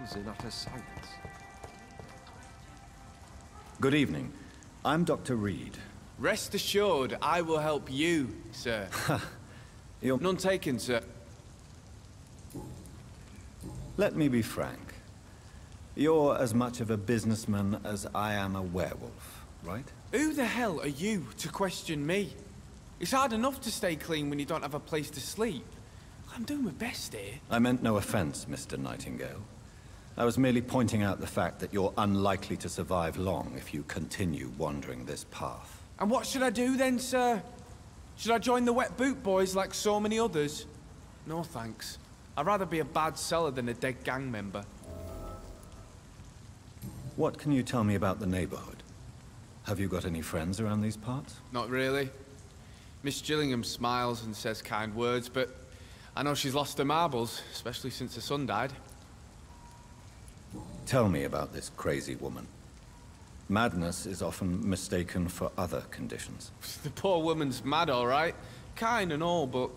was in utter silence. Good evening. I'm Dr. Reed. Rest assured, I will help you, sir. None taken, sir. Let me be frank. You're as much of a businessman as I am a werewolf, right? Who the hell are you to question me? It's hard enough to stay clean when you don't have a place to sleep. I'm doing my best here. I meant no offense, Mr. Nightingale. I was merely pointing out the fact that you're unlikely to survive long if you continue wandering this path. And what should I do then, sir? Should I join the Wet Boot Boys like so many others? No thanks. I'd rather be a bad seller than a dead gang member. What can you tell me about the neighborhood? Have you got any friends around these parts? Not really. Miss Gillingham smiles and says kind words, but I know she's lost her marbles, especially since her son died. Tell me about this crazy woman. Madness is often mistaken for other conditions. The poor woman's mad, all right. Kind and all, but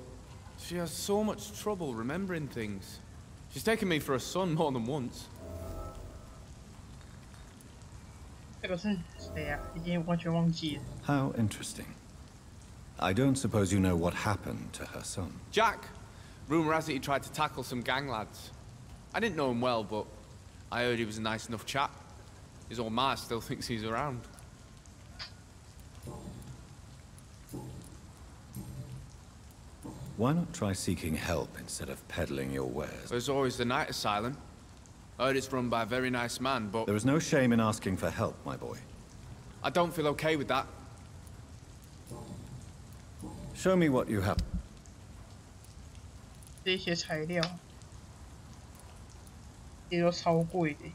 she has so much trouble remembering things. She's taken me for a son more than once. How interesting. I don't suppose you know what happened to her son. Jack. Rumor has it he tried to tackle some gang lads. I didn't know him well, but I heard he was a nice enough chap. His old ma still thinks he's around. Why not try seeking help instead of peddling your wares? There's always the night asylum. I heard it's run by a very nice man, but... There is no shame in asking for help, my boy. I don't feel okay with that. Show me what you have. 这些材料，也都超贵的。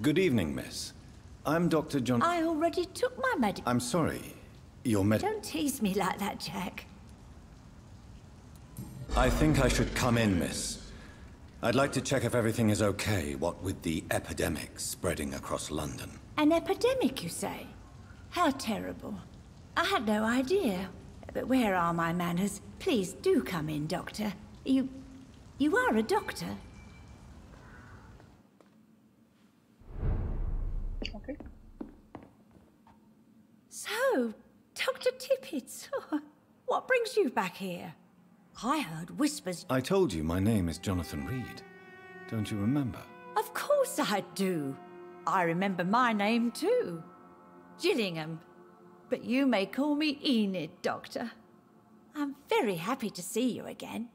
Good evening, miss. I'm Dr. John... I already took my medic... I'm sorry. Your med... Don't tease me like that, Jack. I think I should come in, miss. I'd like to check if everything is okay, what with the epidemic spreading across London. An epidemic, you say? How terrible. I had no idea. But where are my manners? Please do come in, Doctor. You are a doctor. Okay. So, Dr. Tippett, what brings you back here? I heard whispers... I told you my name is Jonathan Reed. Don't you remember? Of course I do. I remember my name too. Gillingham. But you may call me Enid, Doctor. I'm very happy to see you again.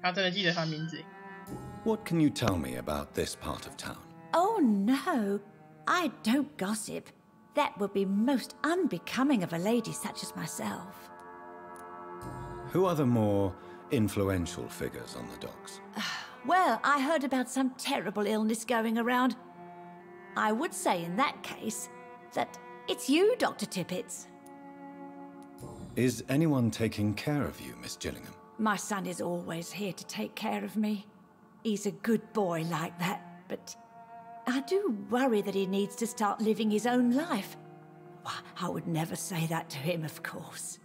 他真的记得他名字。 What can you tell me about this part of town? Oh no, I don't gossip. That would be most unbecoming of a lady such as myself. Who are the more influential figures on the docks? Well, I heard about some terrible illness going around. I would say in that case that it's you, Dr. Tippett. Is anyone taking care of you, Miss Gillingham? My son is always here to take care of me. He's a good boy like that, but I do worry that he needs to start living his own life. Why, I would never say that to him, of course.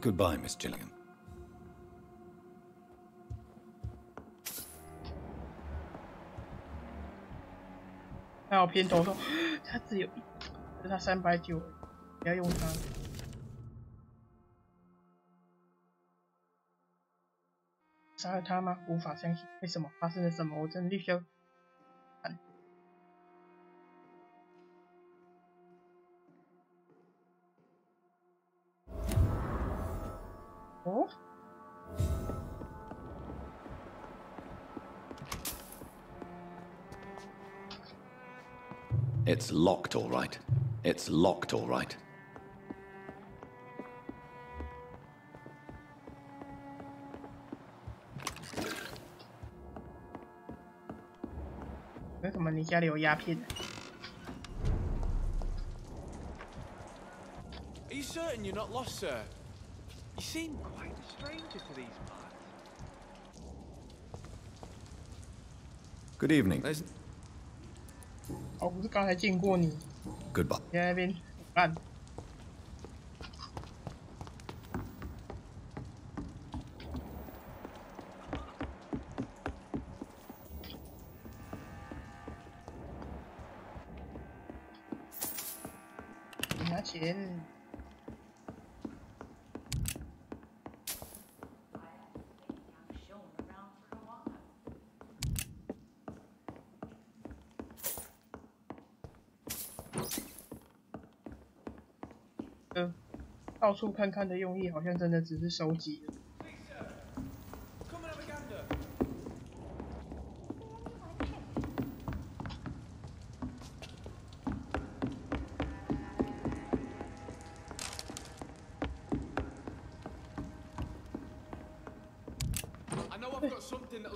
Goodbye, Miss Gillingham. 还有片头说他只有他390，不要用它。杀了他吗？无法相信，为什么发生了什么？我真的必须要看。哦。 It's locked, all right. It's locked, all right. 为什么你家里有鸦片？Are you certain you're not lost, sir? You seem quite a stranger to these parts. Good evening. 哦，不是刚才见过你， Goodbye. 你在那边干。拿钱。到处看看的用意，好像真的只是收集了。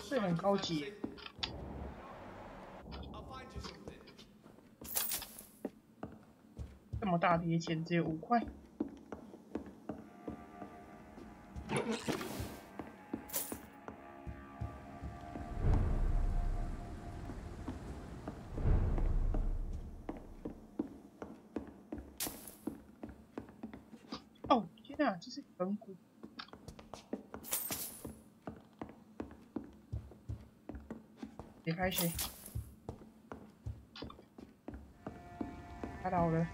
这很高级耶。这么大叠钱只有5块。哦，天哪，这是本骨。别开始。打倒了。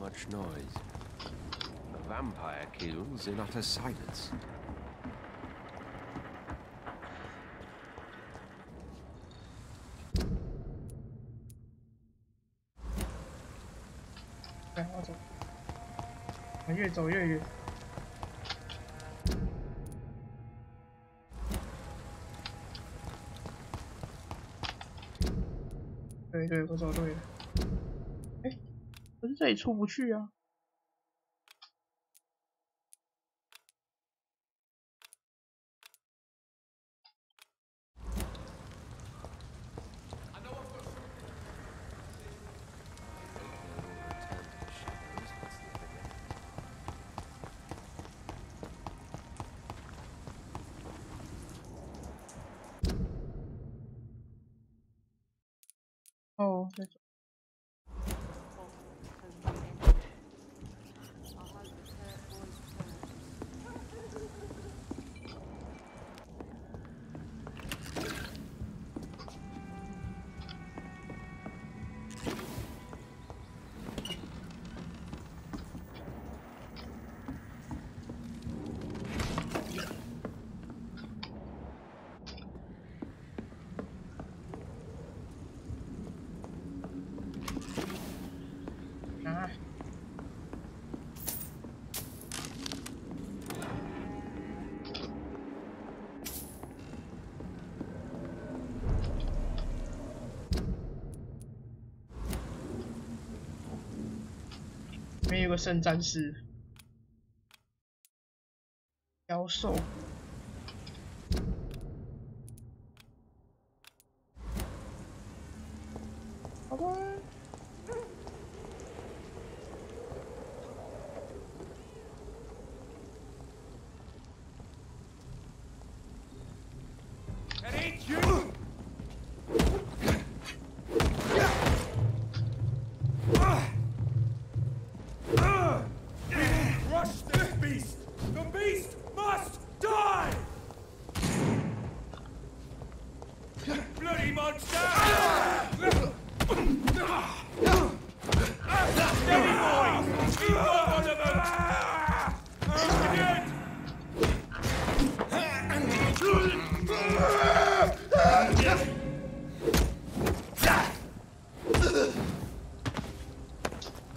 Much noise. A vampire kills in utter silence. Okay, 我走，我越走越远。对，我走对了。哎，可是这里出不去啊。哦，这种。啊！里面有个圣战士，妖兽。好吧。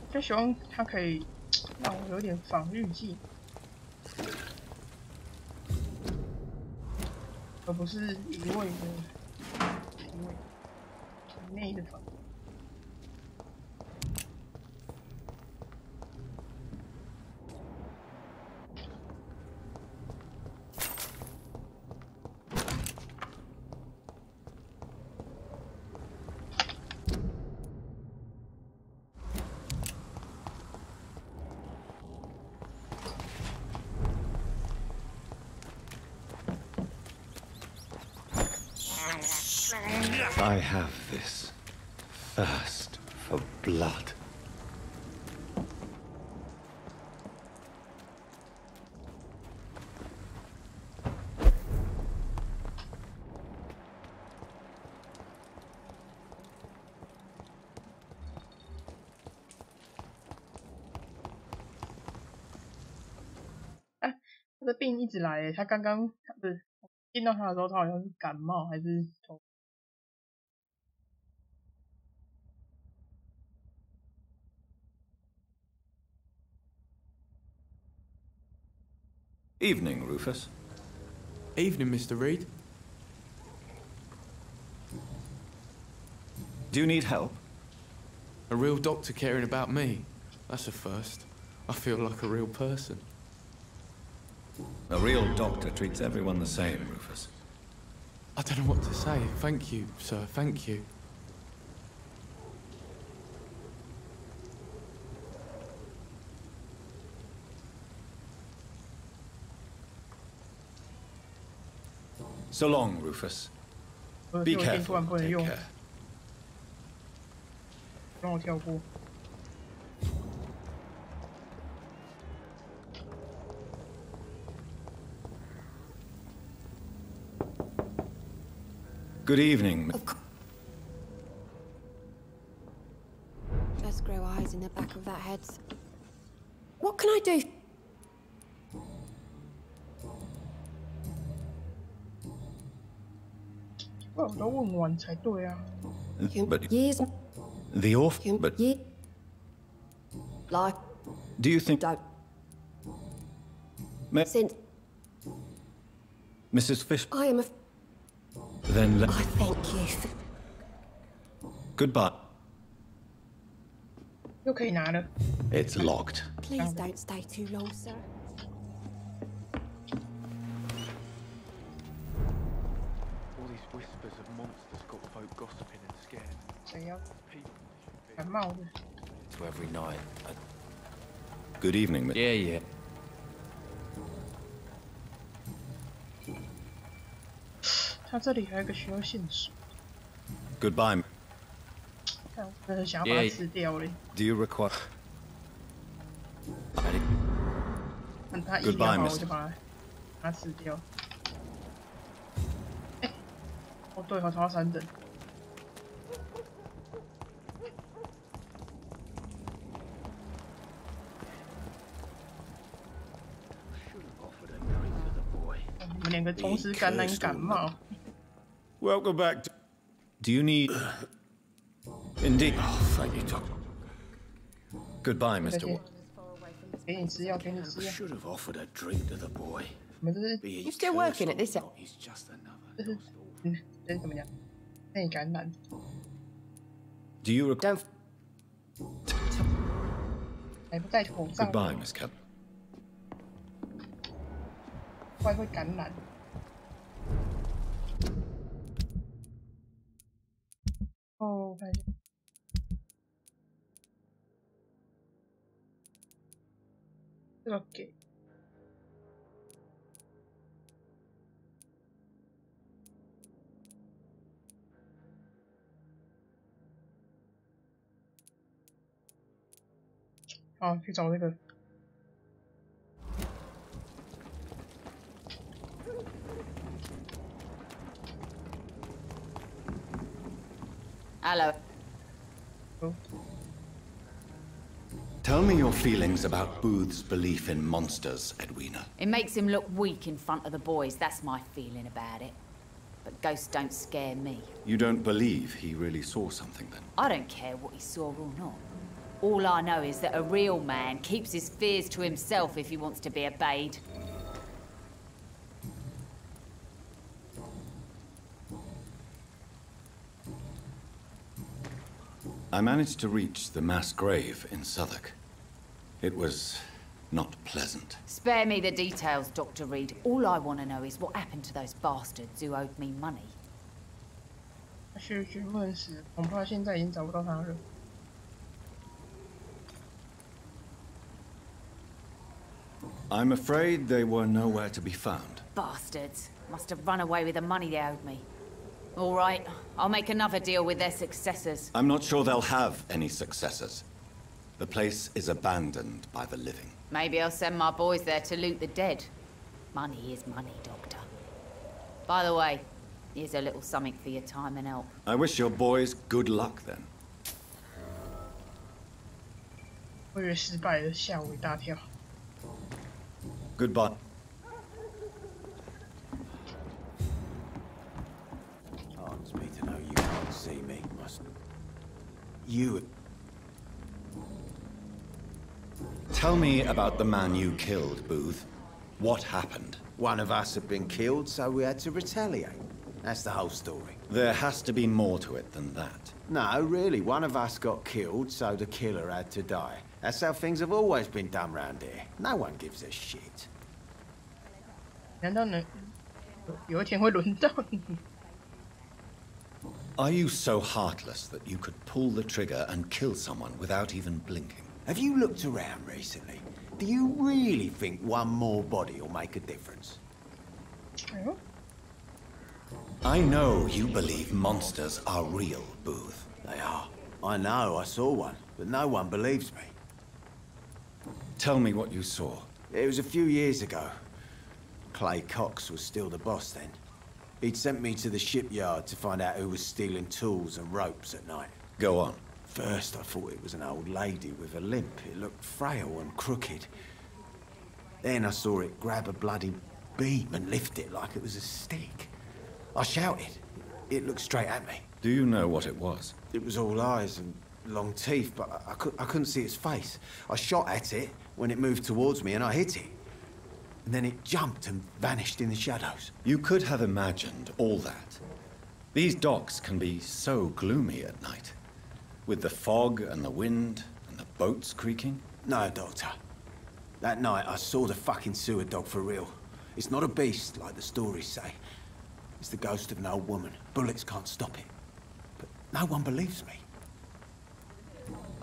就希望它可以让我有点防御技，而不是一味内的防御。I have this thirst for blood. Ah, 他的病一直来诶，他刚刚不是见到他的时候，他好像是感冒还是头。Evening, Rufus. Evening, Mr. Reed. Do you need help? A real doctor caring about me. That's a first. I feel like a real person. A real doctor treats everyone the same, Rufus. I don't know what to say. Thank you, sir. Thank you. So long, Rufus. 我 Be 突然 careful. 不能 Take 用， care. 让我跳过。Good evening. Just grow eyes in the back of that head. What can I do? 我都问完才对啊。 But Years, the orphan. But year, life, do you think don't. Mrs. Since Fish? I am a... Then I thank you for... goodbye. 又可以拿了。 It's locked. Please don't stay too long, sir. All these whispers of monsters got folk gossiping and scared. 谁要 People 感冒的？ to every night. Good evening. Yeah, yeah. 他这里还有个需要线索， Goodbye. 看我真的想要把它吃掉嘞。 Do you require? 看他医疗 Goodbye, 好， Miss. 我就把它吃掉。哎，哦对，我超3等。你们两个同时感染感冒。 Welcome back. Do you need? Indeed. Oh, thank you, Doctor. Goodbye, 这 Mr. 些 Wa-， 给你吃药，给你吃药。 Should have offered a drink to the boy. 我们这是 You still working at this end? He's just another. 这是这是怎么讲？内感染。 Do you require? Don't... 还不戴口罩， Goodbye, Miss Cap. 怪会感染。哦，我看一下。这个给。好，去找那个。 Hello. Tell me your feelings about Booth's belief in monsters, Edwina. It makes him look weak in front of the boys, that's my feeling about it. But ghosts don't scare me. You don't believe he really saw something then? I don't care what he saw or not. All I know is that a real man keeps his fears to himself if he wants to be obeyed. I managed to reach the mass grave in Southwark. It was not pleasant. Spare me the details, Dr. Reed. All I want to know is what happened to those bastards who owed me money. 去询问时，恐怕现在已经找不到他了。 I'm afraid they were nowhere to be found. Bastards. Must have run away with the money they owed me. All right, I'll make another deal with their successors. I'm not sure they'll have any successors. The place is abandoned by the living. Maybe I'll send my boys there to loot the dead. Money is money, Doctor. By the way, here's a little something for your time and help. I wish your boys good luck then. 我以为失败了，吓我一大跳。 Goodbye. Heartens me to know you can't see me, must you? Tell me about the man you killed, Booth. What happened? One of us had been killed, so we had to retaliate. That's the whole story. There has to be more to it than that. No, really, one of us got killed, so the killer had to die. That's how things have always been done round here. No one gives a shit. 难道能有一天会轮到你？ Are you so heartless that you could pull the trigger and kill someone without even blinking? Have you looked around recently? Do you really think one more body will make a difference? 哎呦， I know you believe monsters are real, Booth. They are. I know, I saw one, but no one believes me. Tell me what you saw. It was a few years ago. Clay Cox was still the boss then. He'd sent me to the shipyard to find out who was stealing tools and ropes at night. Go on. First, I thought it was an old lady with a limp. It looked frail and crooked. Then I saw it grab a bloody beam and lift it like it was a stick. I shouted. It looked straight at me. Do you know what it was? It was all eyes and long teeth, but I couldn't see its face. I shot at it when it moved towards me and I hit it. And then it jumped and vanished in the shadows. You could have imagined all that. These docks can be so gloomy at night. With the fog and the wind and the boats creaking. No, Doctor. That night I saw the fucking sewer dog for real. It's not a beast like the stories say. It's the ghost of an old woman. Bullets can't stop it. But no one believes me.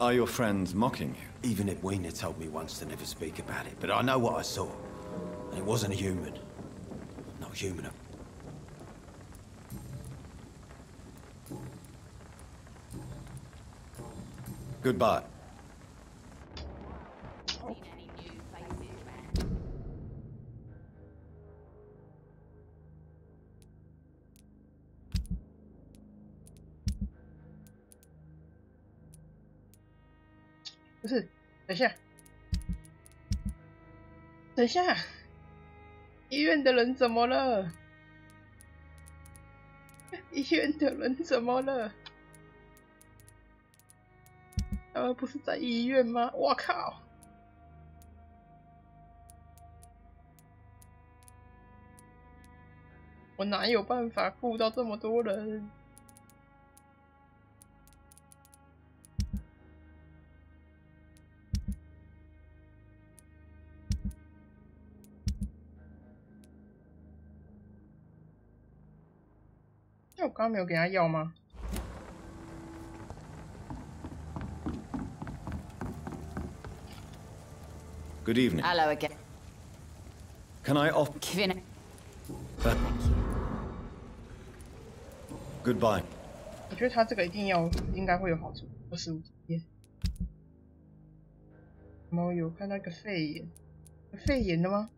Are your friends mocking you? Even Edwina told me once to never speak about it, but I know what I saw. And it wasn't a human. Not human. Goodbye. 不是，等一下，等一下，医院的人怎么了？医院的人怎么了？他们不是在医院吗？我靠！我哪有办法顾到这么多人？那我刚刚没有给他药吗？ Good evening. Hello again. Can I off... Giving it. Goodbye. 我觉得他这个应该会有好处。25天。然后有看到一个肺炎，有肺炎的吗？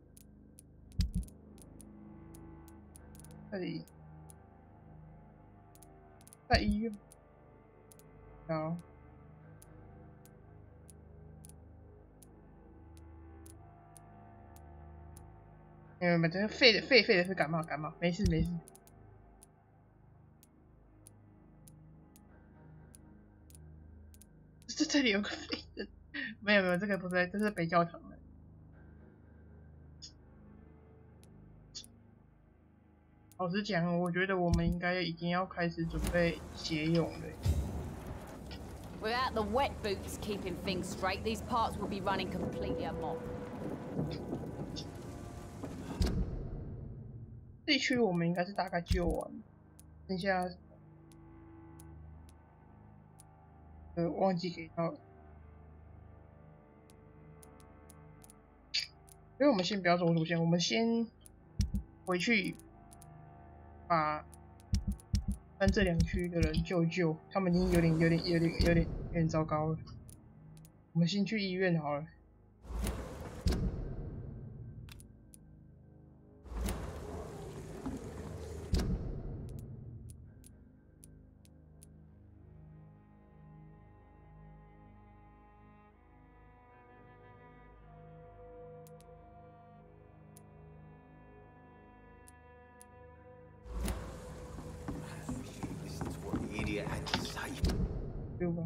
这里在医院。好。 没有，这个肺的是感冒，没事。这里有个肺的，没有，这个不对，这是北教堂的。老实讲，我觉得我们应该已经要开始准备协用了。 Without the wet boots keeping things straight, these parts will be running completely amok. 这一区我们应该是大概救完，剩下忘记给到了，所以我们先不要走路线，我们先回去把但这两区的人救救，他们已经有点糟糕了。我们先去医院好了。对吧？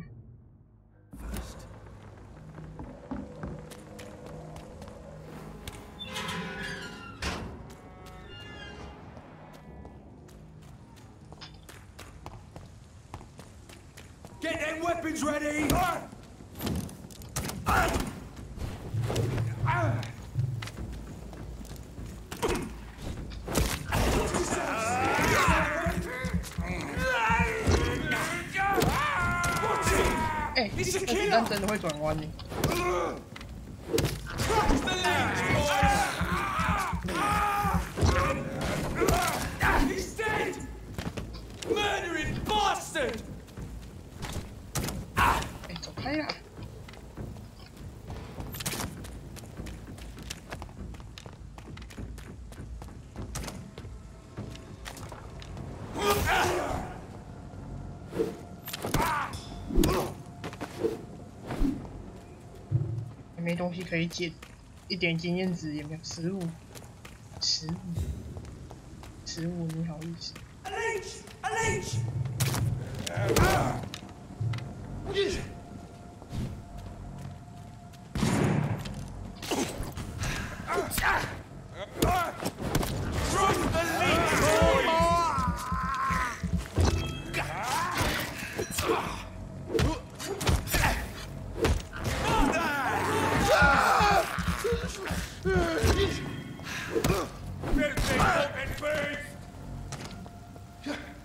Get them weapons ready!哎，那子弹真的会转弯呢。 He's dead! Murdering bastard! 哎，走开啦！也没东西可以捡，一点经验值也没有。食物，你好意思？ A leech!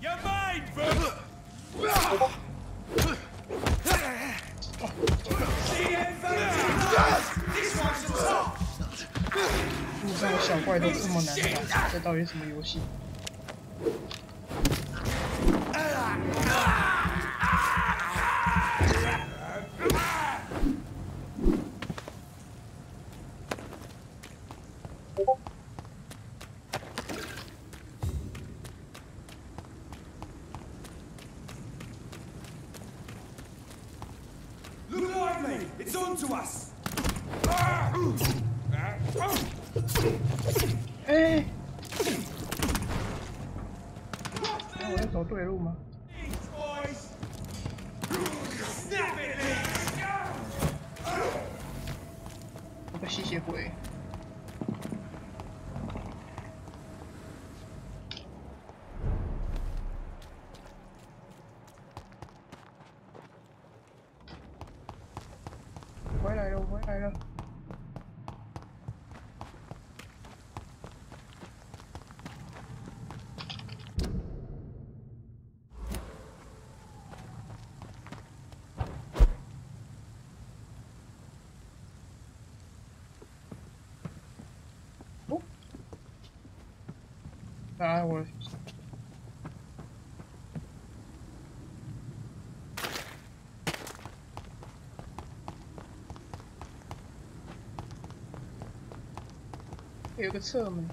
You're mine, bro! 路上的小怪都这么难打，这到底是什么游戏？Look lively! It's on to us! 哎，那我要走对路吗？ Snap it, Lee! 有个吸血鬼。回来了，我回来了。哦，啊，我。 有个侧门。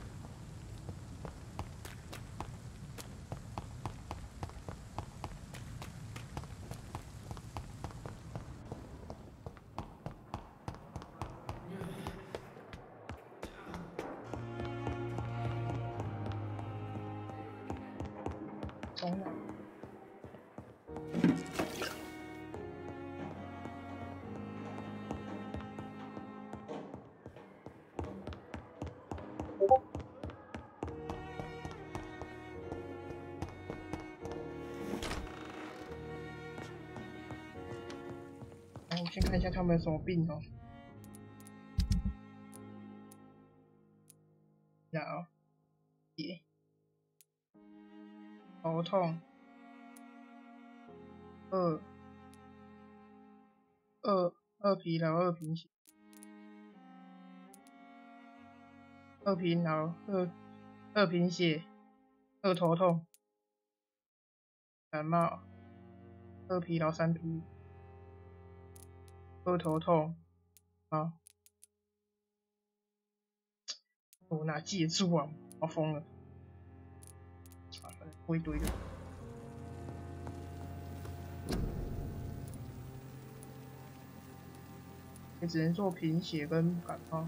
从哪？我先看一下他们有什么病哦。脑血、头痛、二疲劳、二贫血、二疲劳、二贫血、二头痛。感冒，2疲劳3疲，2头痛，啊，我哪记得住啊？我疯了，一堆的。也只能做贫血跟感冒。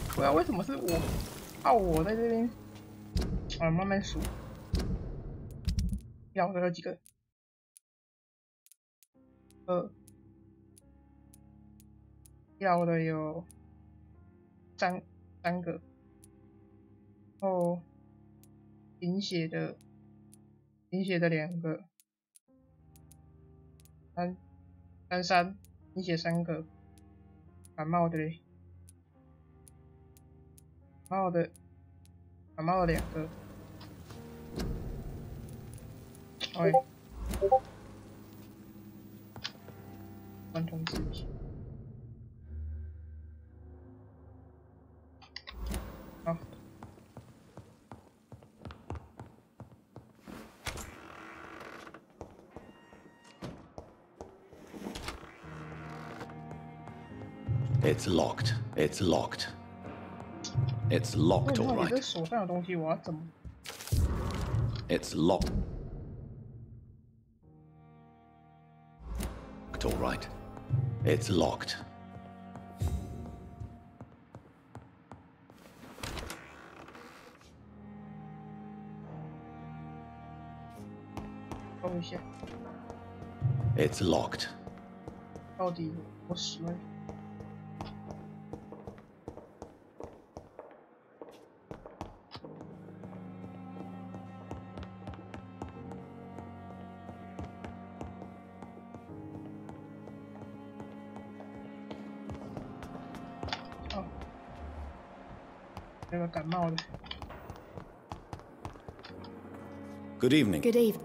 不知道为什么是我，我在这边，慢慢数。要的有几个？2，要的有三个，然后贫血的2个，3，贫血3个，感冒的嘞，感冒的2个，哎，关通知一下，好。It's locked. It's locked. It's locked, all 你 right. 这手上的东西我要怎么？ It's locked. All right. It's locked. It's locked. 到底我使用？那个感冒的。Good evening. Good evening.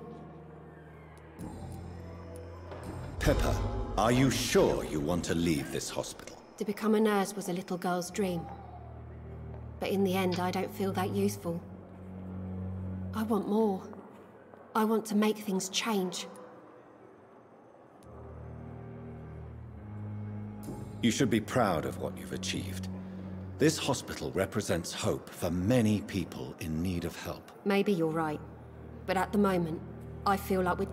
Pepper, are you sure you want to leave this hospital? To become a nurse was a little girl's dream. But in the end, I don't feel that useful. I want more. I want to make things change. You should be proud of what you've achieved. This hospital represents hope for many people in need of help. Maybe you're right. But at the moment, I feel like we're...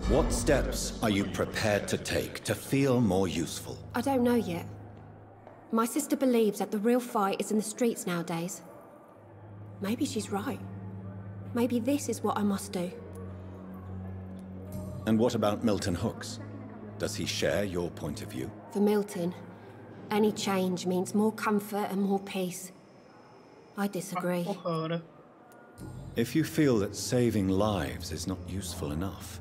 What steps are you prepared to take to feel more useful? I don't know yet. My sister believes that the real fight is in the streets nowadays. Maybe she's right. Maybe this is what I must do. And what about Milton Hooks? Does he share your point of view? For Milton, any change means more comfort and more peace. I disagree. If you feel that saving lives is not useful enough,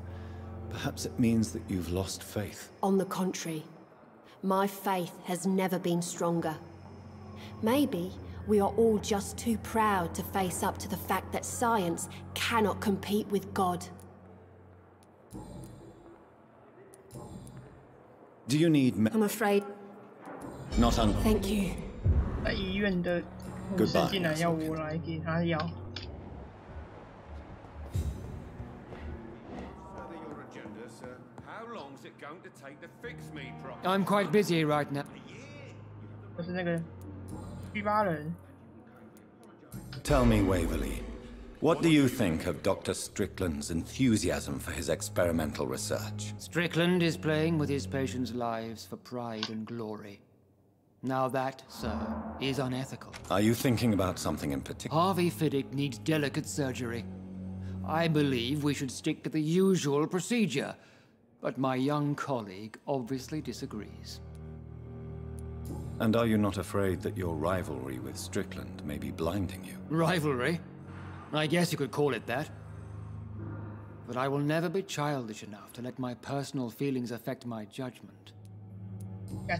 perhaps it means that you've lost faith. On the contrary, my faith has never been stronger. Maybe we are all just too proud to face up to the fact that science cannot compete with God. Do you need I'm afraid... Not Thank you. 在医院的护士竟然要我来给他药。I'm quite busy right now. 我是那个8人。 Tell me, Waverly, what do you think of Dr. Strickland's enthusiasm for his experimental research? Strickland is playing with his patients' lives for pride and glory. Now that, sir, is unethical. Are you thinking about something in particular? Harvey Fiddick needs delicate surgery. I believe we should stick to the usual procedure, but my young colleague obviously disagrees. And are you not afraid that your rivalry with Strickland may be blinding you? Rivalry? I guess you could call it that. But I will never be childish enough to let my personal feelings affect my judgment.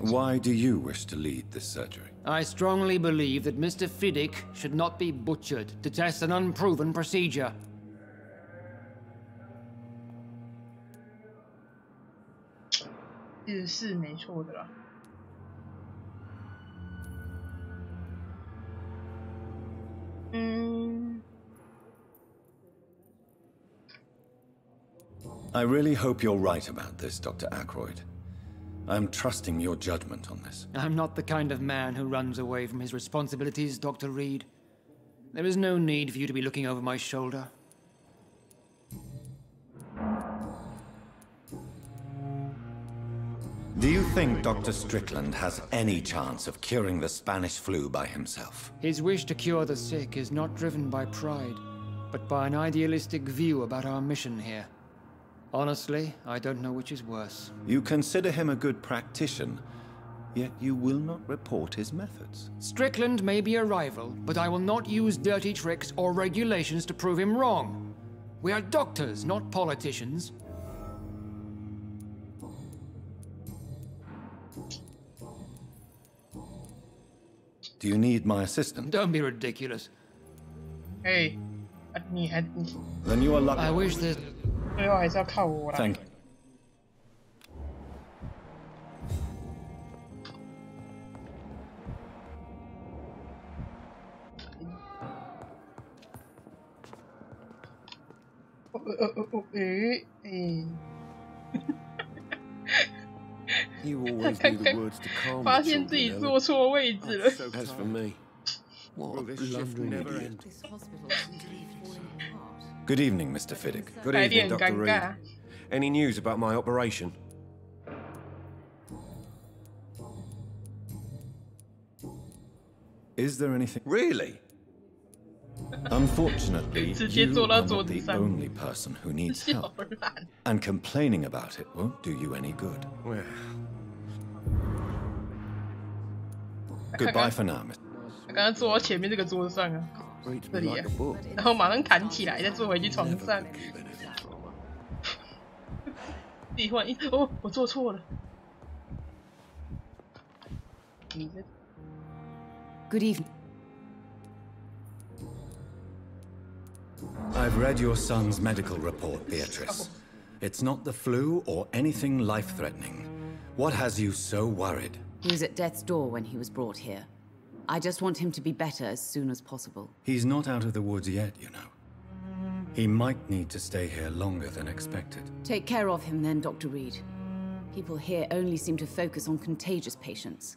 Why do you wish to lead this surgery? I strongly believe that Mr. Fiddick should not be butchered to test an unproven procedure. 是没错的啦。I really hope you're right about this, Dr. Ackroyd. I'm trusting your judgment on this. I'm not the kind of man who runs away from his responsibilities, Dr. Reed. There is no need for you to be looking over my shoulder. Do you think Dr. Strickland has any chance of curing the Spanish flu by himself? His wish to cure the sick is not driven by pride, but by an idealistic view about our mission here. Honestly, I don't know which is worse. You consider him a good practitioner, yet you will not report his methods. Strickland may be a rival, but I will not use dirty tricks or regulations to prove him wrong. We are doctors, not politicians. Do you need my assistance? Don't be ridiculous. Hey, Then you are lucky. I wish that... 最后还是要靠我啦。Thank you. 发现自己坐错位置了。 As for me, what a blundering idiot. Good evening, Mr. Fiddick. Good 来 evening, 点 Dr. 尴 Reed. 尬。 Any news about my operation? Is there anything? Really? Unfortunately, 直接 you 坐到 are 桌 not 子 the 上。 only person who needs 笑 help. 烂。 And complaining about it won't do you any good. Well, Goodbye for now, Mr. 刚刚坐到前面这个桌子上啊， read 这 me 里 like 啊 a book. 然后马上弹起来，再坐回去床上。自己忽然哦，我做错了。你这 Good evening. I've read your son's medical report, Beatrice. It's not the flu or anything life-threatening. What has you so worried? He was at death's door when he was brought here. I just want him to be better as soon as possible. He's not out of the woods yet, you know. He might need to stay here longer than expected. Take care of him then, Dr. Reed. People here only seem to focus on contagious patients.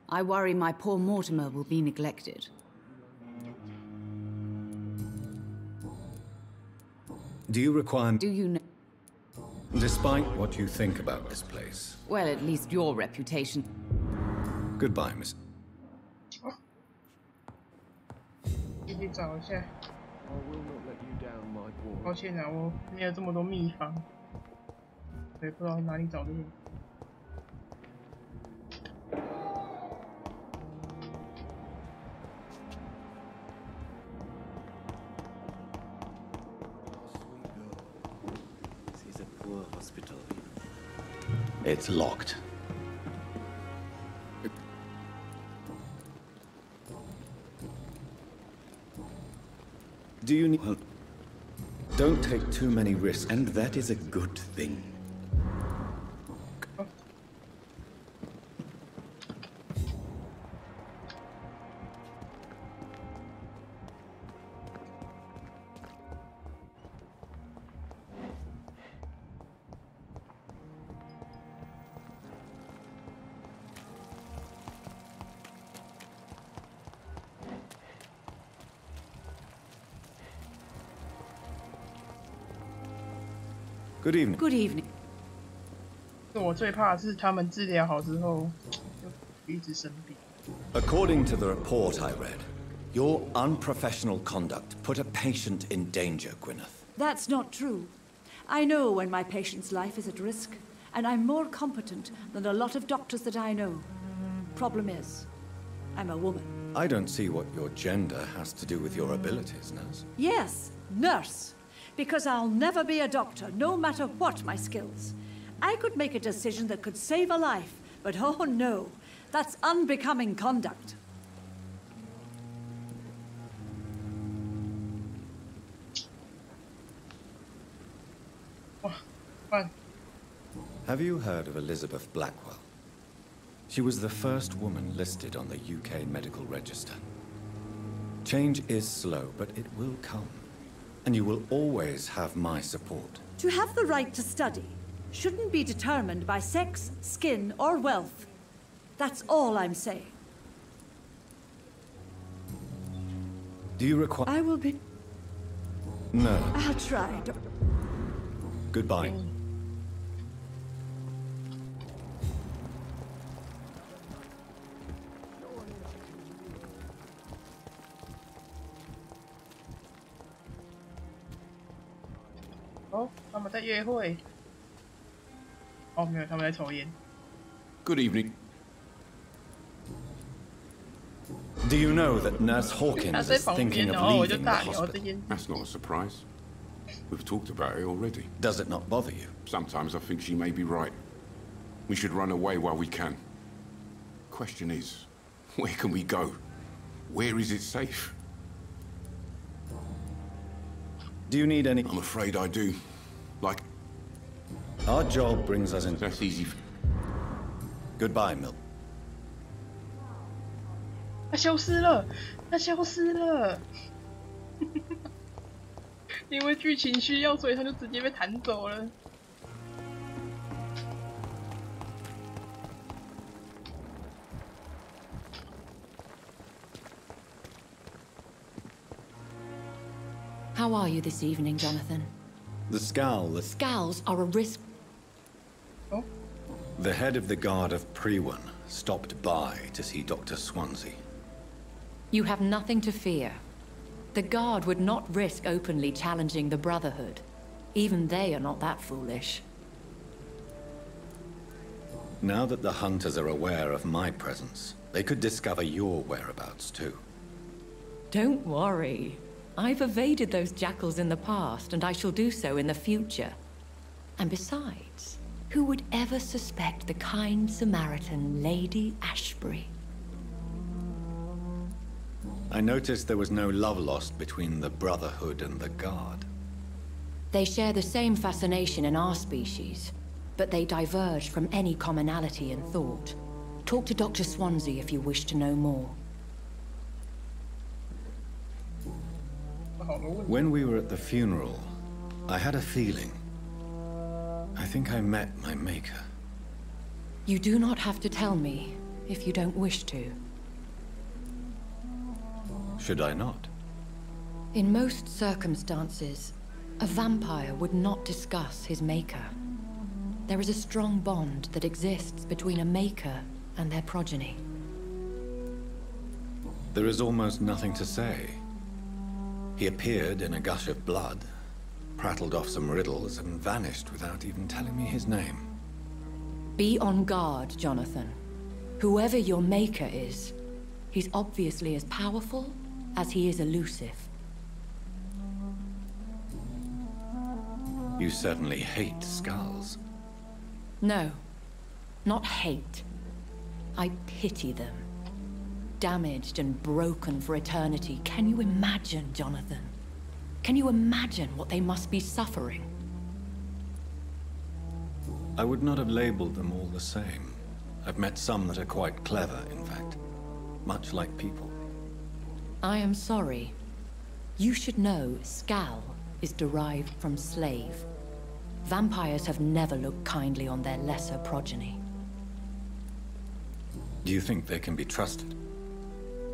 I worry my poor Mortimer will be neglected. Do you require... Do you know? Despite what you think about this place. Well, at least your reputation. Goodbye, Miss... 继续找一下。 I will not let you down, my boy. 抱歉啊，我没有这么多秘方，我也不知道哪里找这些。This is a poor hospital. It's locked. Do you need... Don't take too many risks, and that is a good thing. Good evening. Good evening. 我最怕的是他们治疗好之后就一直生病。 According to the report I read, your unprofessional conduct put a patient in danger, Gwyneth. That's not true. I know when my patient's life is at risk, and I'm more competent than a lot of doctors that I know. Problem is, I'm a woman. I don't see what your gender has to do with your abilities, nurse. Yes, nurse. Because I'll never be a doctor, no matter what my skills. I could make a decision that could save a life, but oh no, that's unbecoming conduct. Have you heard of Elizabeth Blackwell? She was the first woman listed on the UK medical register. Change is slow, but it will come. And you will always have my support. To have the right to study shouldn't be determined by sex, skin, or wealth. That's all I'm saying. Do you require... I will be... No. I'll try. Goodbye.哦，他们在约会。哦，没有，他们在抽烟。Good evening. Do you know that Nurse Hawkins is thinking of leaving the hospital? That's not a surprise. We've talked about it already. Does it not bother you? Sometimes I think she may be right. We should run away while we can. Question is, where can we go? Where is it safe? Do you need any... I'm afraid I do. Like... Our job brings us in... That's easy. Goodbye, Mill. 他消失了，他消失了。因为剧情需要，所以他就直接被弹走了。How are you this evening, Jonathan? The scowl... Scowls are a risk... Oh? The head of the guard of Prewan stopped by to see Dr. Swansea. You have nothing to fear. The guard would not risk openly challenging the Brotherhood. Even they are not that foolish. Now that the hunters are aware of my presence, they could discover your whereabouts too. Don't worry. I've evaded those jackals in the past, and I shall do so in the future. And besides, who would ever suspect the kind Samaritan Lady Ashbury? I noticed there was no love lost between the Brotherhood and the Guard. They share the same fascination in our species, but they diverge from any commonality in thought. Talk to Dr. Swansea if you wish to know more. When we were at the funeral, I had a feeling. I think I met my maker. You do not have to tell me if you don't wish to. Should I not? In most circumstances, a vampire would not discuss his maker. There is a strong bond that exists between a maker and their progeny. There is almost nothing to say. He appeared in a gush of blood, prattled off some riddles, and vanished without even telling me his name. Be on guard, Jonathan. Whoever your maker is, he's obviously as powerful as he is elusive. You certainly hate skulls. No, not hate. I pity them. Damaged and broken for eternity. Can you imagine, Jonathan? Can you imagine what they must be suffering? I would not have labeled them all the same. I've met some that are quite clever, in fact. Much like people. I am sorry. You should know scowl is derived from slave. Vampires have never looked kindly on their lesser progeny. Do you think they can be trusted?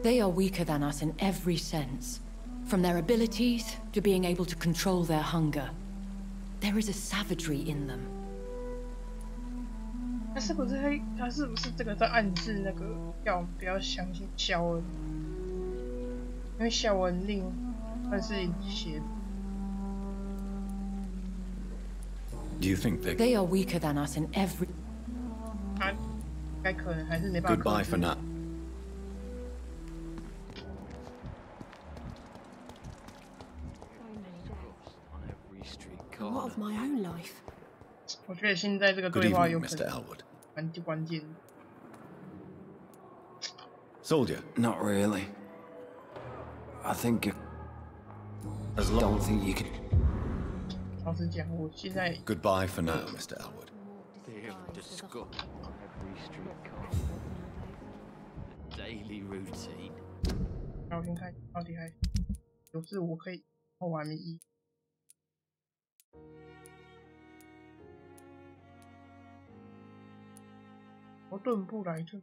They are weaker than us in every sense. From their abilities to being able to control their hunger. There is a savagery in them. 他是不是这个在暗示那个要不要相信肖恩？因为肖恩令他是邪。Do you think they are weaker than us in every? 他应该可能还是没办法。 Goodbye for now. What of my own life? 我觉得现在这个对话有可能蛮关键。Soldier. Not really. I think you... As long... Don't think you can... 老实讲，我现在 Goodbye for now, Mr. Elwood. Fear and disgust. Every streetcar. A daily routine. 然后我先看到底还有字我可以，我还没译。我顿不来这。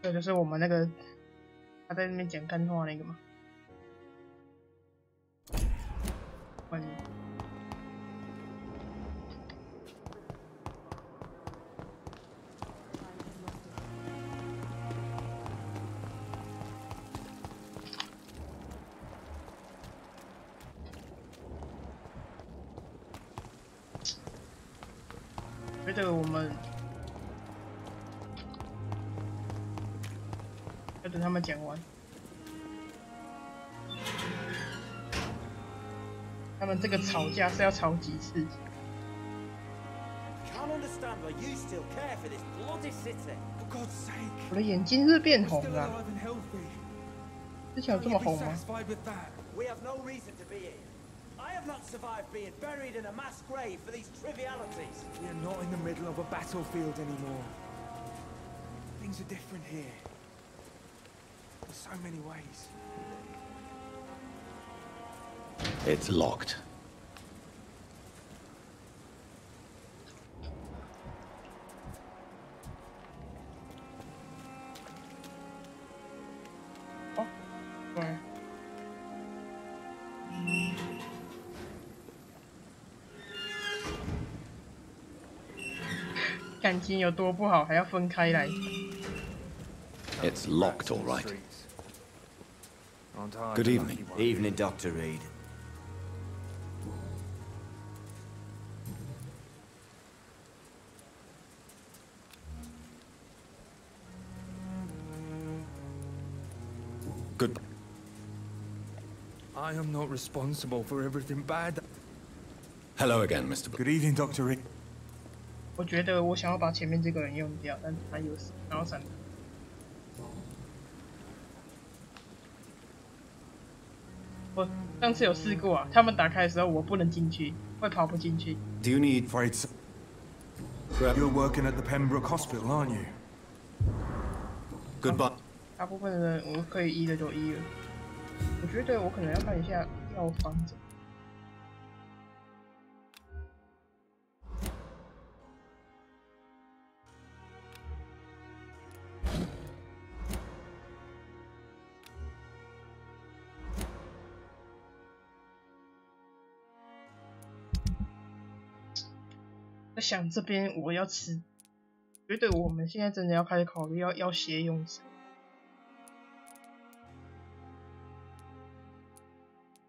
这就是我们那个他在那边讲干话那个嘛。觉得我们要等他们讲完。他们这个吵架是要吵几次？我的眼睛是变红了，之前有这么红吗？ I have not survived being buried in a mass grave for these trivialities. We are not in the middle of a battlefield anymore. Things are different here. In so many ways. It's locked. Oh, where? 感情有多不好，还要分开来。It's locked, all right. Good evening. Evening, Dr. Reed. Good. I am not responsible for everything bad. Hello again, Mr. Good evening, Dr. Reed. 我觉得我想要把前面这个人用掉，但他有死，然后闪。我上次有试过啊，他们打开的时候我不能进去，会跑不进去。Do you need? You're working at the Pembroke Hospital, aren't you? Goodbye. 大部分的人我可以医的就医了。我觉得我可能要看一下药方子。 在想这边我要吃，觉得我们现在真的要开始考虑要协用谁，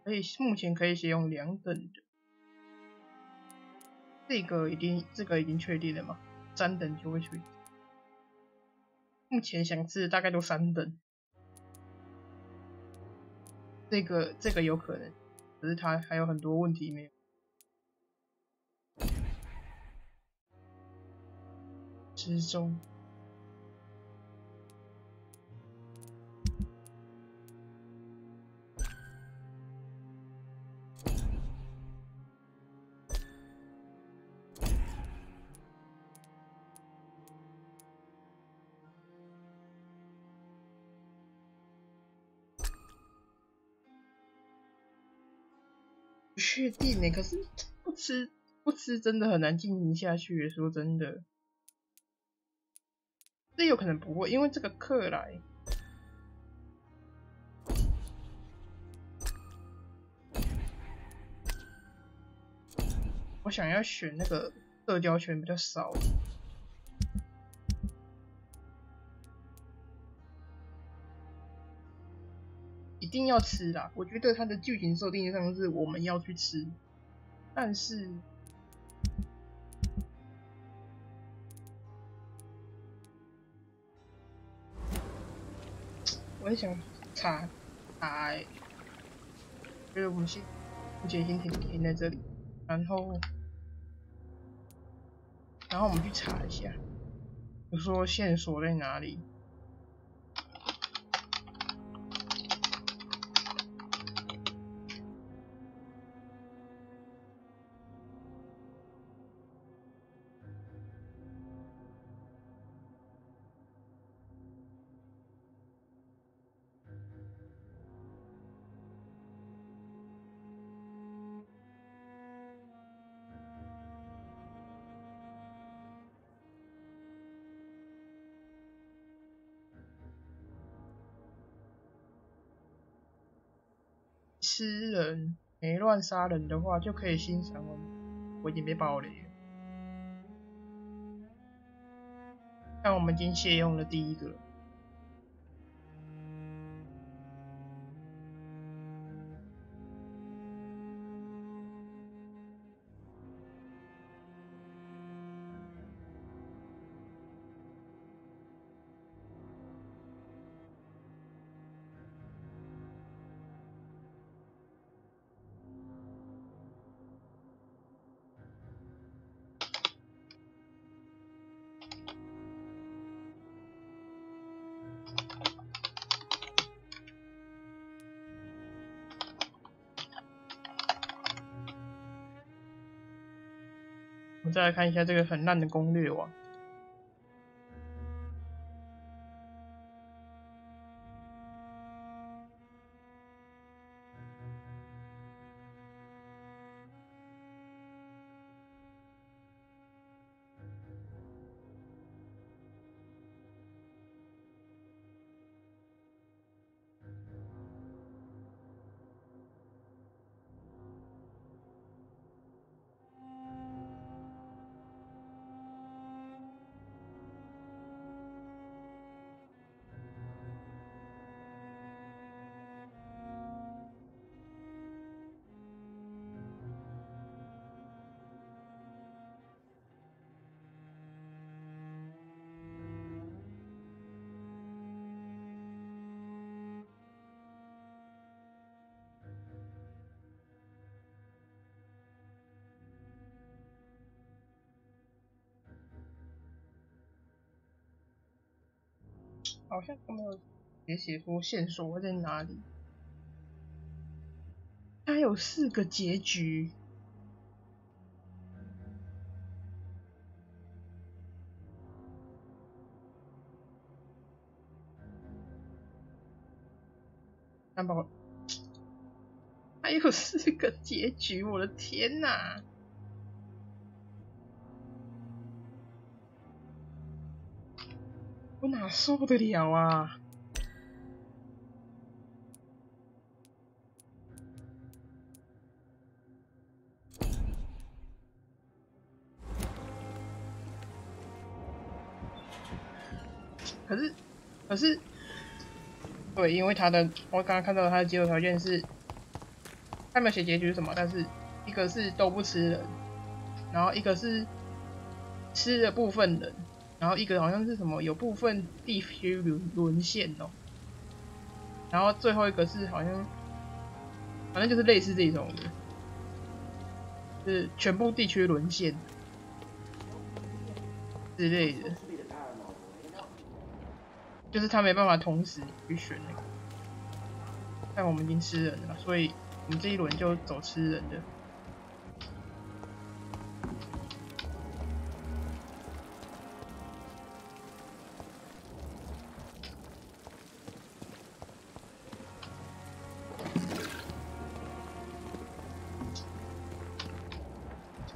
所以目前可以协用2等的，这个已经确定了嘛？3等就会确定。目前想吃的大概都3等，这个有可能，可是它还有很多问题没有。 之中，不确定呢。可是不吃真的很难进行下去。说真的。 这有可能不会，因为这个克莱，我想要选那个社交圈比较少，一定要吃啦。我觉得它的剧情设定上是我们要去吃，但是。 我也想查，觉得我们目前先停在这里，然后我们去查一下，比如说线索在哪里。吃人没乱杀人的话，就可以欣赏哦。我已经被爆雷了。但我们已经卸用了第一个。我们再来看一下这个很烂的攻略网。好像都没有写说线索会在哪里。它有4个结局。担保，还有4个结局，我的天哪！我哪受得了啊！可是，对，因为我刚刚看到他的结果条件是，他没有写结局是什么，但是一个是都不吃人，然后一个是吃了部分人。然后一个好像是什么有部分地区沦陷哦，然后最后一个是好像，反正就是类似这种的，就是全部地区沦陷之类的，就是他没办法同时去选那个。但我们已经吃人了，所以我们这一轮就走吃人的。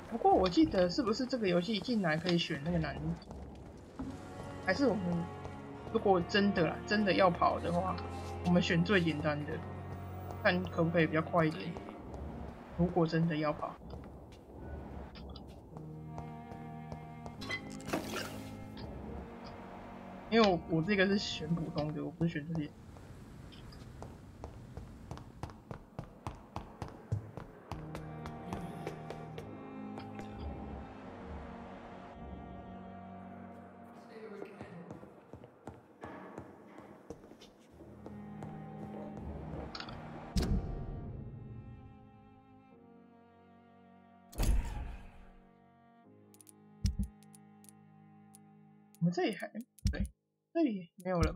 不过我记得是不是这个游戏一进来可以选那个难度？还是我们如果真的要跑的话，我们选最简单的，看可不可以比较快一点？如果真的要跑，因为我这个是选普通的，我不是选这些。我们这里还对，这里没有了，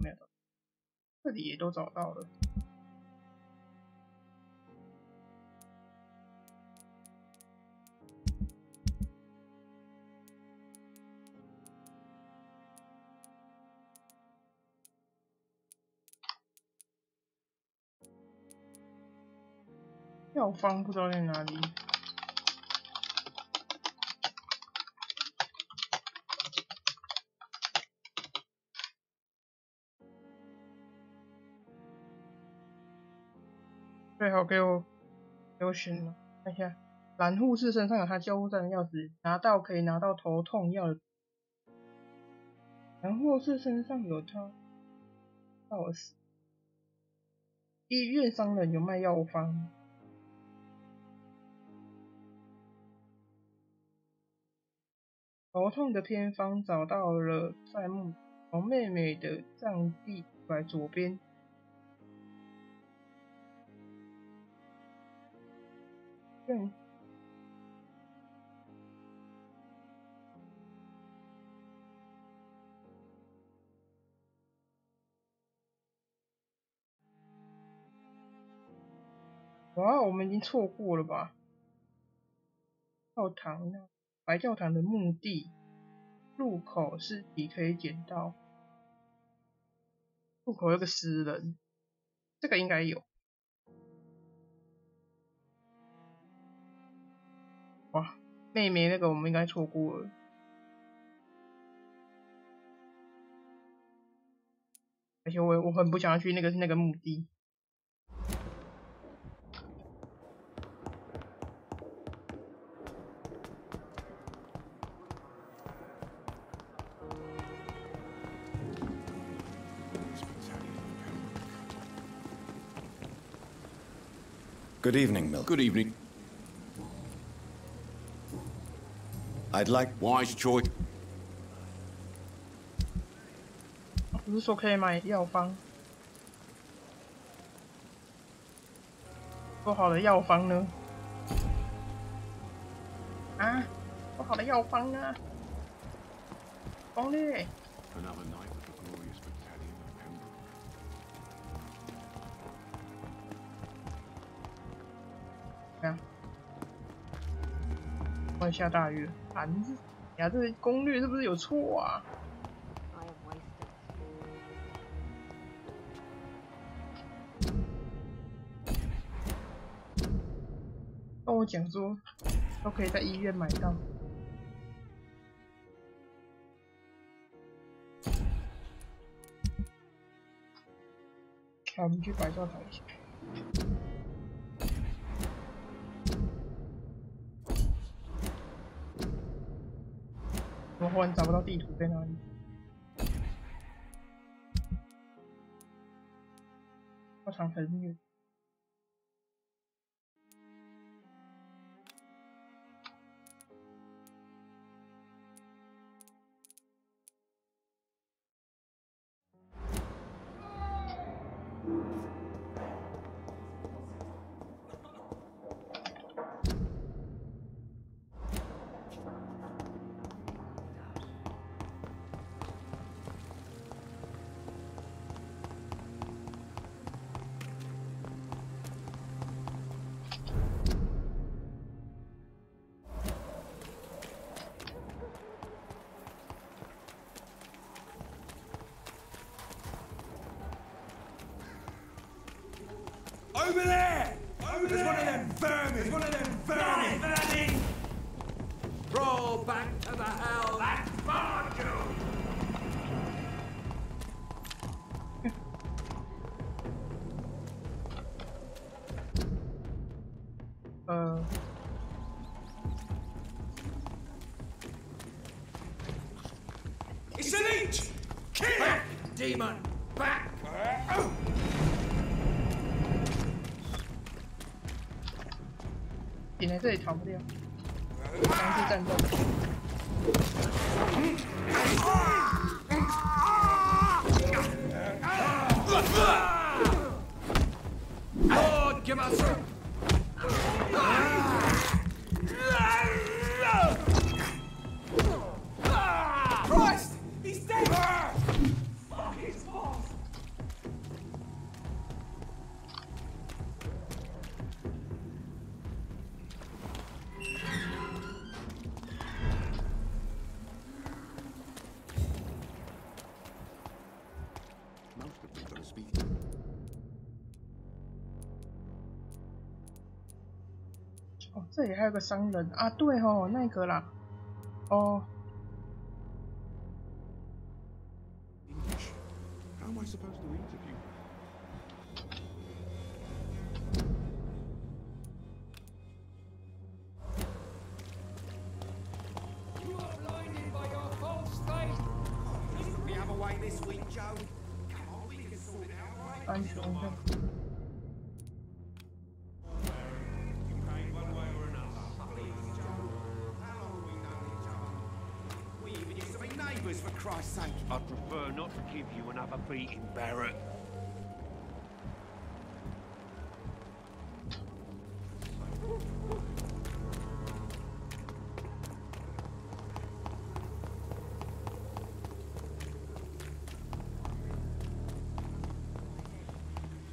这里也都找到了。药方不知道在哪里。最好给我有选了，看一下，蓝护士身上有他救护站的钥匙，拿到可以拿到头痛药的。蓝护士身上有他钥匙。医院商人有卖药方。头痛的偏方找到了在墓，从妹妹的葬地来左边。哇，我们已经错过了吧？教堂呢？白教堂的墓地入口尸体可以捡到，入口有个死人，这个应该有。哇，妹妹那个我们应该错过了。而且我很不想要去那个墓地。Good evening, Milk. Good evening. I'd like wise choice. 不是说可以买药方？多好的药方呢？啊，多好的药方啊！攻略。Another night with the glorious battalion of Pembroke. 看，外下大雨，盘子呀，这个攻略是不是有错啊？跟我讲说，都可以在医院买到。好，我们去白教堂一下。我忽然找不到地图在哪里。教堂很远。Over there! There's one of them vermin! There's one of them vermin! Roll back to the hell! That's Barjo! It's an leech! Kill it! Demon! Back! 进来这里逃不掉，强制战斗。Lord, give us room! Christ! He's dead! Fuck his balls! Most of them don't speak. 哦，这里还有个商人啊，对哦，那个啦，哦。 English. How am I supposed to interview? this week, Joe? Come on, we can sort it out, right? 安全的。 For Christ's sake. I'd prefer not to give you another beating, Barrett.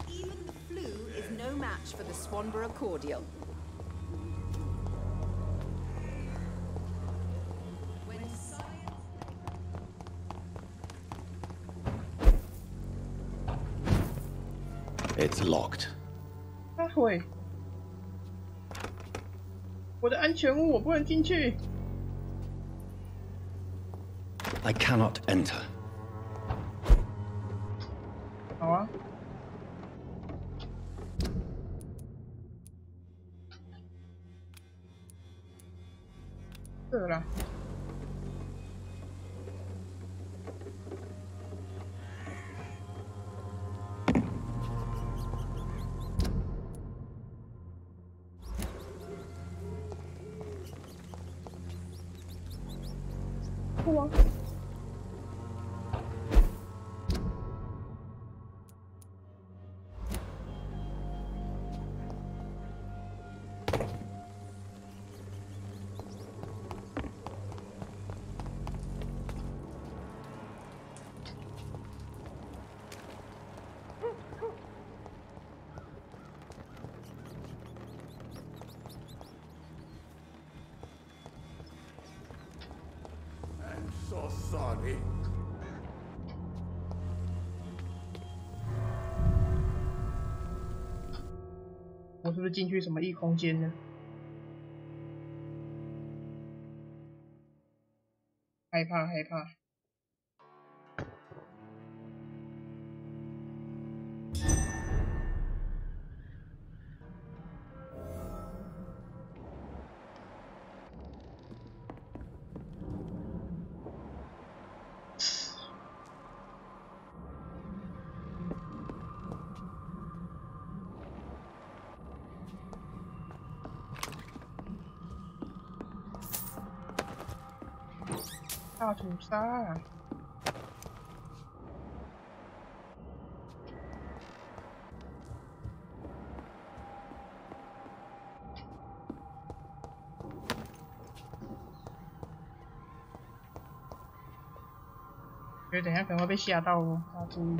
Even the flu is no match for the Swanborough cordial. It's locked. 待会，我的安全屋我不能进去。 I cannot enter. 好啊。这啦。 不啊。So sorry. 我是不是进去什么异空间呢？害怕害怕。大屠杀啊！觉得等一下可能会被吓到哦，大家注意。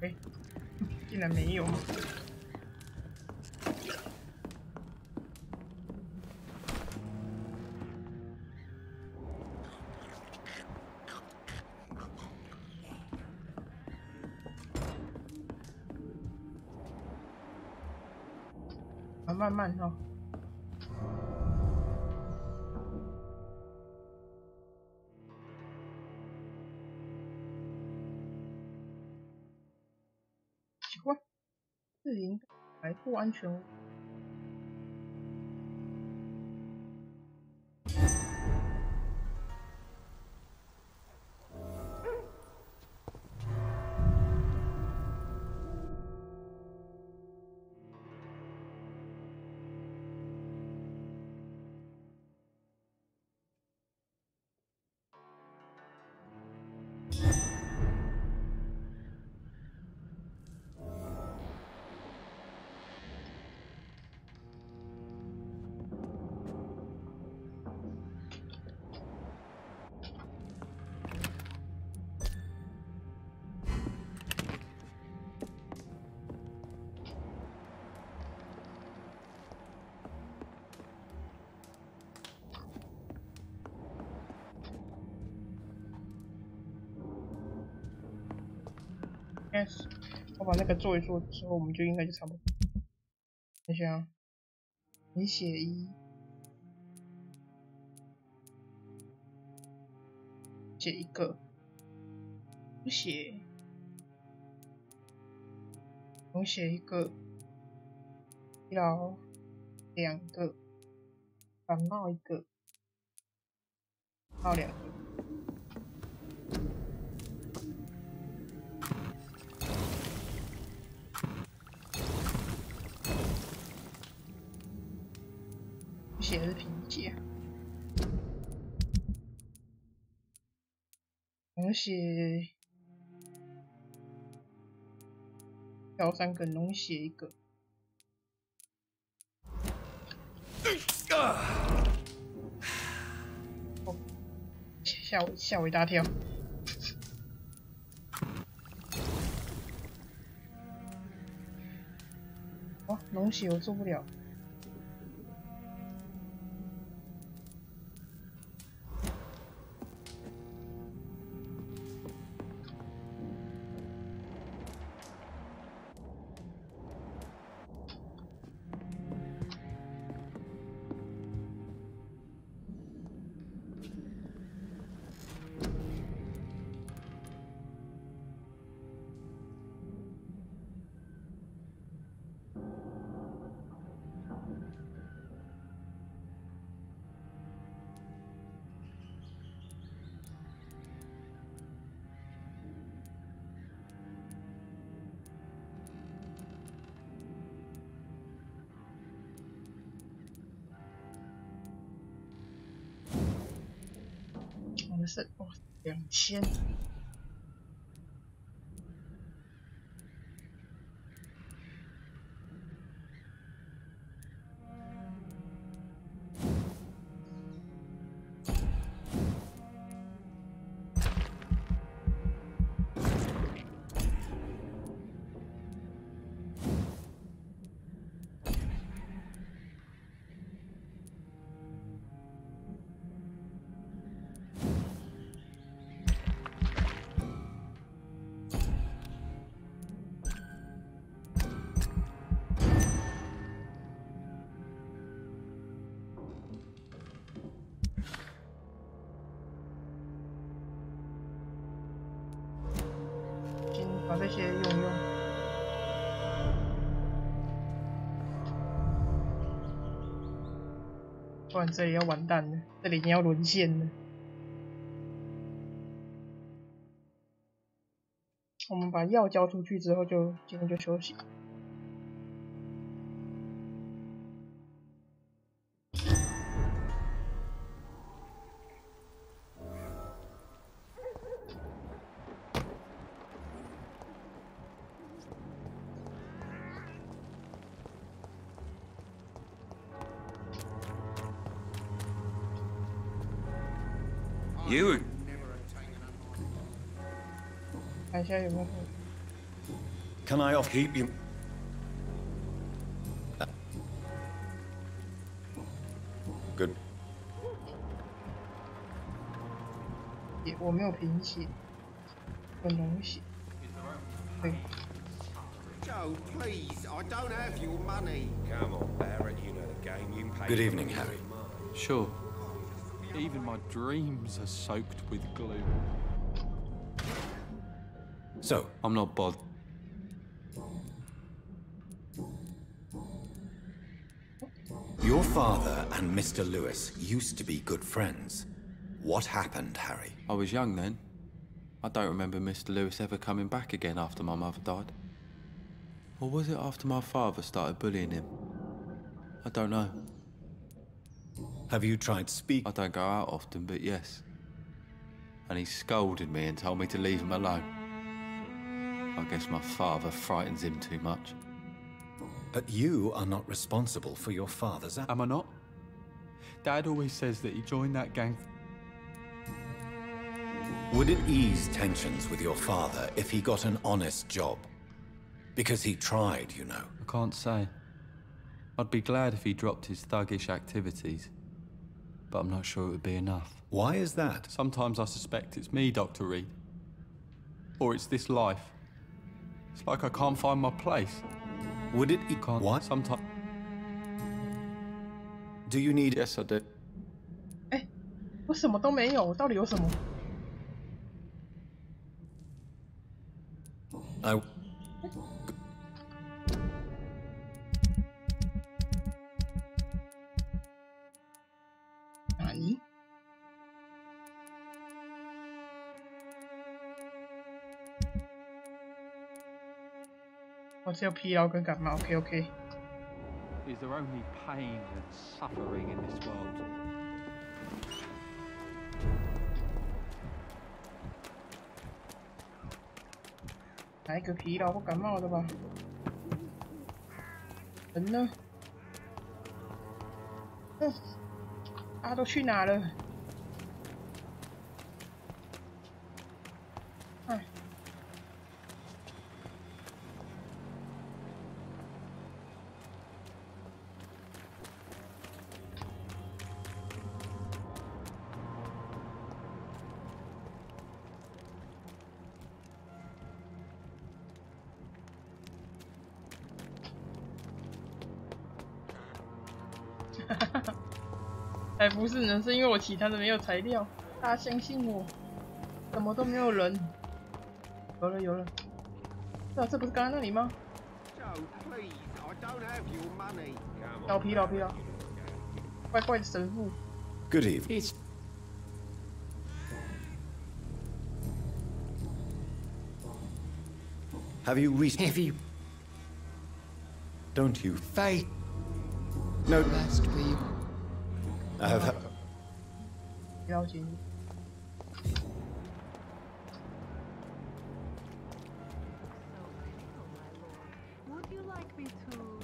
哎，竟然没有！啊，慢慢哦。 奇怪，这应该还不安全。Yes， 我把那个做一做之后，我们就应该就差不多。等一下啊，你写一，写一个，不写溶血1个，疲劳2个，感冒1个，还有2个。血是贫血，溶血挑3个，溶血1个。哦，吓我一大跳。哇，溶血我做不了。我们是哦2000。把这些用，不然这里要完蛋了，这里已经要沦陷了。我们把药交出去之后就，今天就休息。You. 看一下有没有。Can I off keep you? Good. 我没有贫血，有脓血。对。 Joe, please, I don't have your money. Come on, Barrett, you know the game. You pay. Good evening, Harry. Sure. Even my dreams are soaked with glue. So, I'm not bothered. Your father and Mr. Lewis used to be good friends. What happened, Harry? I was young then. I don't remember Mr. Lewis ever coming back again after my mother died. Or was it after my father started bullying him? I don't know. Have you tried speaking? I don't go out often, but yes. And he scolded me and told me to leave him alone. I guess my father frightens him too much. But you are not responsible for your father's actions. Am I not? Dad always says that he joined that gang. Would it ease tensions with your father if he got an honest job? Because he tried, you know. I can't say. I'd be glad if he dropped his thuggish activities. But I'm not sure it would be enough. Why is that? Sometimes I suspect it's me, Dr. Reed. Or it's this life. It's like I can't find my place. Would it... Can't. What? Sometimes... Do you need... Yes, I do. 哎，我什么都没有，我到底有什么？ I... 尼？我只有疲劳跟感冒。OK。 Is there only pain and suffering in this world? 来一个疲劳或感冒的吧。人呢？啊，都去哪了？哎。才不是呢，是因为我其他的没有材料。大家相信我，怎么都没有人。有了。这不是刚刚那里吗？老皮，怪怪的神父。Good evening. Have you? Don't you? Faith. No. Blessed be you. I have. 了解你。Would you like me to?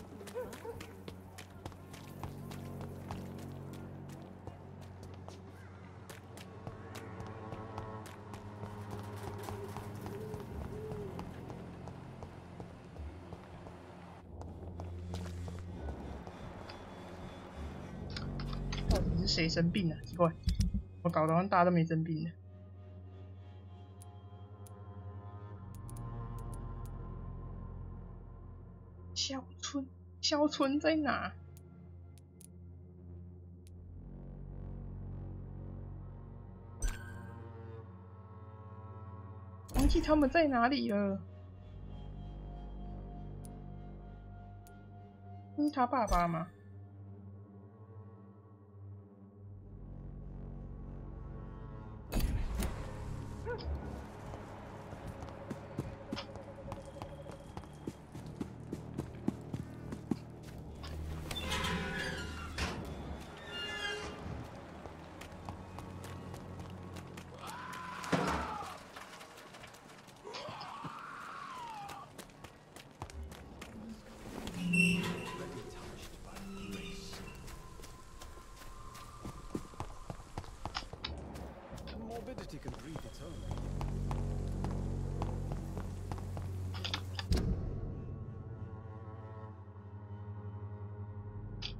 到底是谁生病了？奇怪，我搞得好像大家都没生病呢。小村在哪？忘记他们在哪里了。这是他爸爸吗？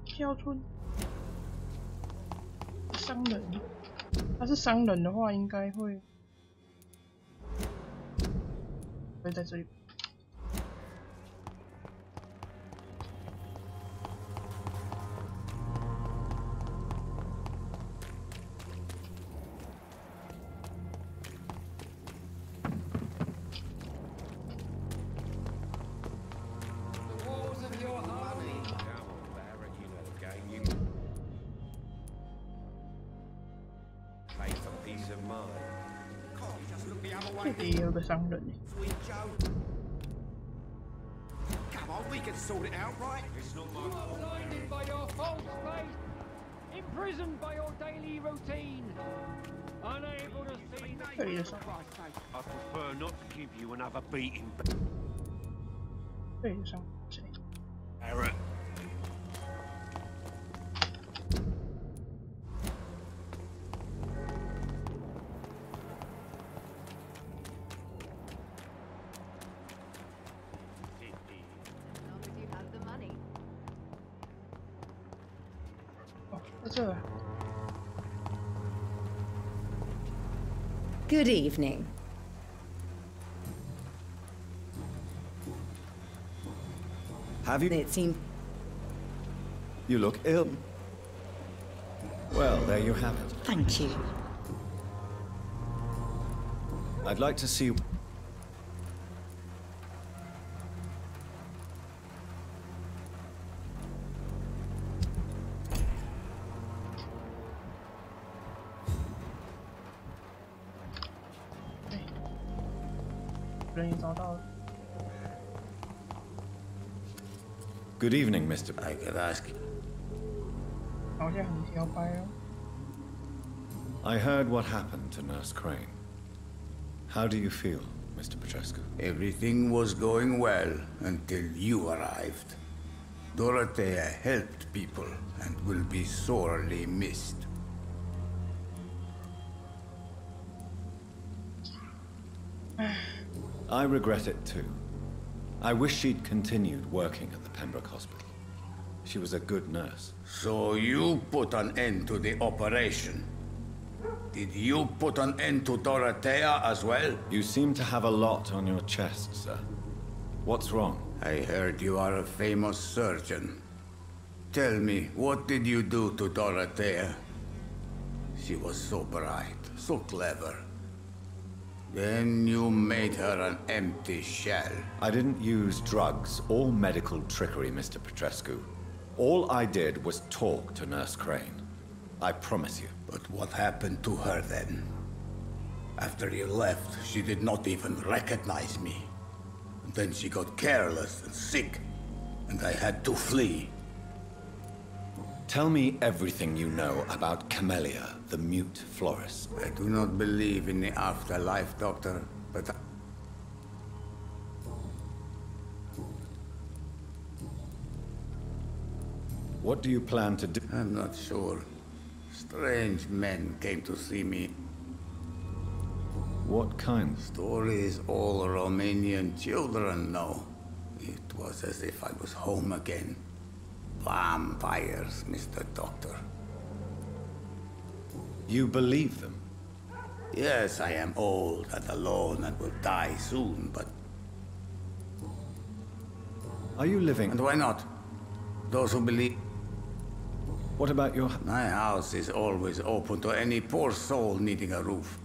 飘村商人，他是商人的话，应该会在这里。这里也有个商人。Come on, we can sort it out, right? It's not my fault. Blinded by your false faith, imprisoned by your daily routine, unable to see the truth of Christ's sake. I prefer not to give you another beating. 这里有商谁 Barrett. Good evening. Have you? It seems. You look ill. Well, there you have it. Thank you. I'd like to see. 人也找到了。Good evening, Mr. I could ask. 好像很摇摆哦。I heard what happened to Nurse Crane. How do you feel, Mr. Petrescu? Everything was going well until you arrived. Dorothea helped people and will be sorely missed. I regret it too. I wish she'd continued working at the Pembroke Hospital. She was a good nurse. So you put an end to the operation? Did you put an end to Dorothea as well? You seem to have a lot on your chest, sir. What's wrong? I heard you are a famous surgeon. Tell me, what did you do to Dorothea? She was so bright, so clever. Then you made her an empty shell. I didn't use drugs or medical trickery, Mr. Petrescu. All I did was talk to Nurse Crane. I promise you. But what happened to her then? After you left, she did not even recognize me. And then she got careless and sick, and I had to flee. Tell me everything you know about Camellia, the mute florist. I do not believe in the afterlife, Doctor, but... What do you plan to do? I'm not sure. Strange men came to see me. What kind? Stories all Romanian children know. It was as if I was home again. Vampires, Mr. Doctor. You believe them? Yes, I am old and alone and will die soon, but... Are you living? And why not? Those who believe... What about your... My house is always open to any poor soul needing a roof.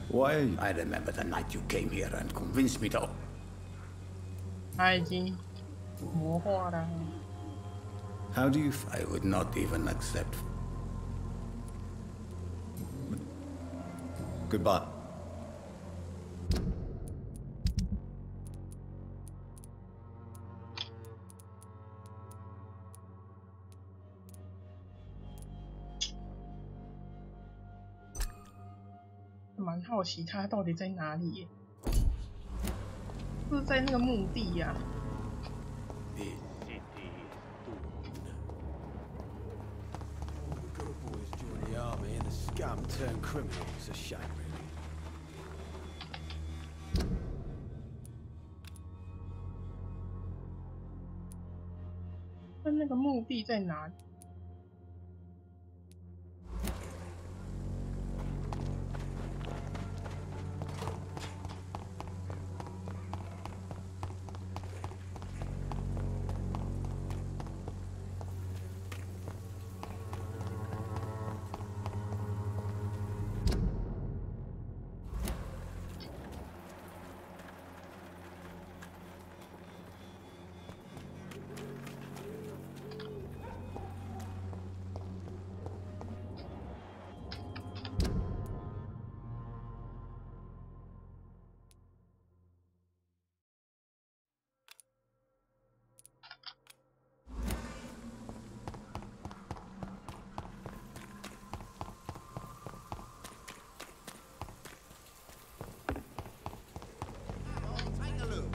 Why are you... I remember the night you came here and convinced me to... 他已经魔化了。 How do you... I would not even accept... Goodbye. "蛮好奇他到底在哪里耶？是不是在那个墓地呀、The army and the scum turned criminals. A shame, really. 那个墓地在哪里？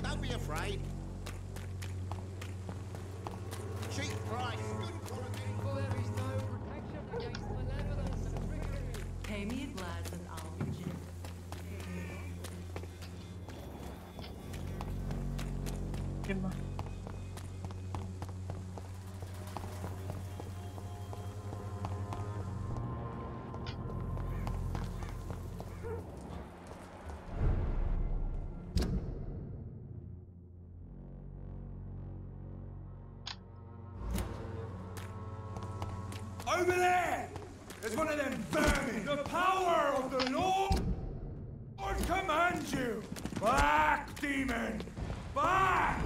Don't be afraid. Cheap price, good quality. There is no protection against malevolence and trickery. Pay me a glass and I'll be gentle. Emma. Over there! There's one of them vermin! The power of the Lord commands you! Back, demon! Back!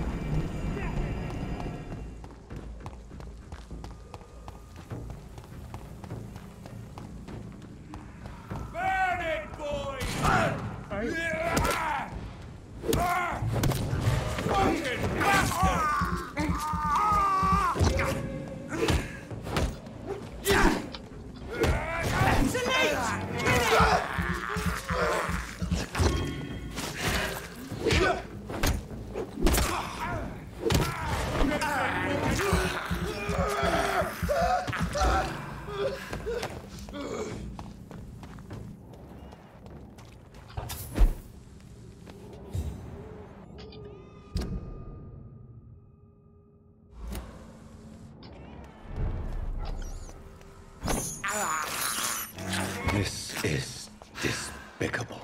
Burn it, boys! This is despicable.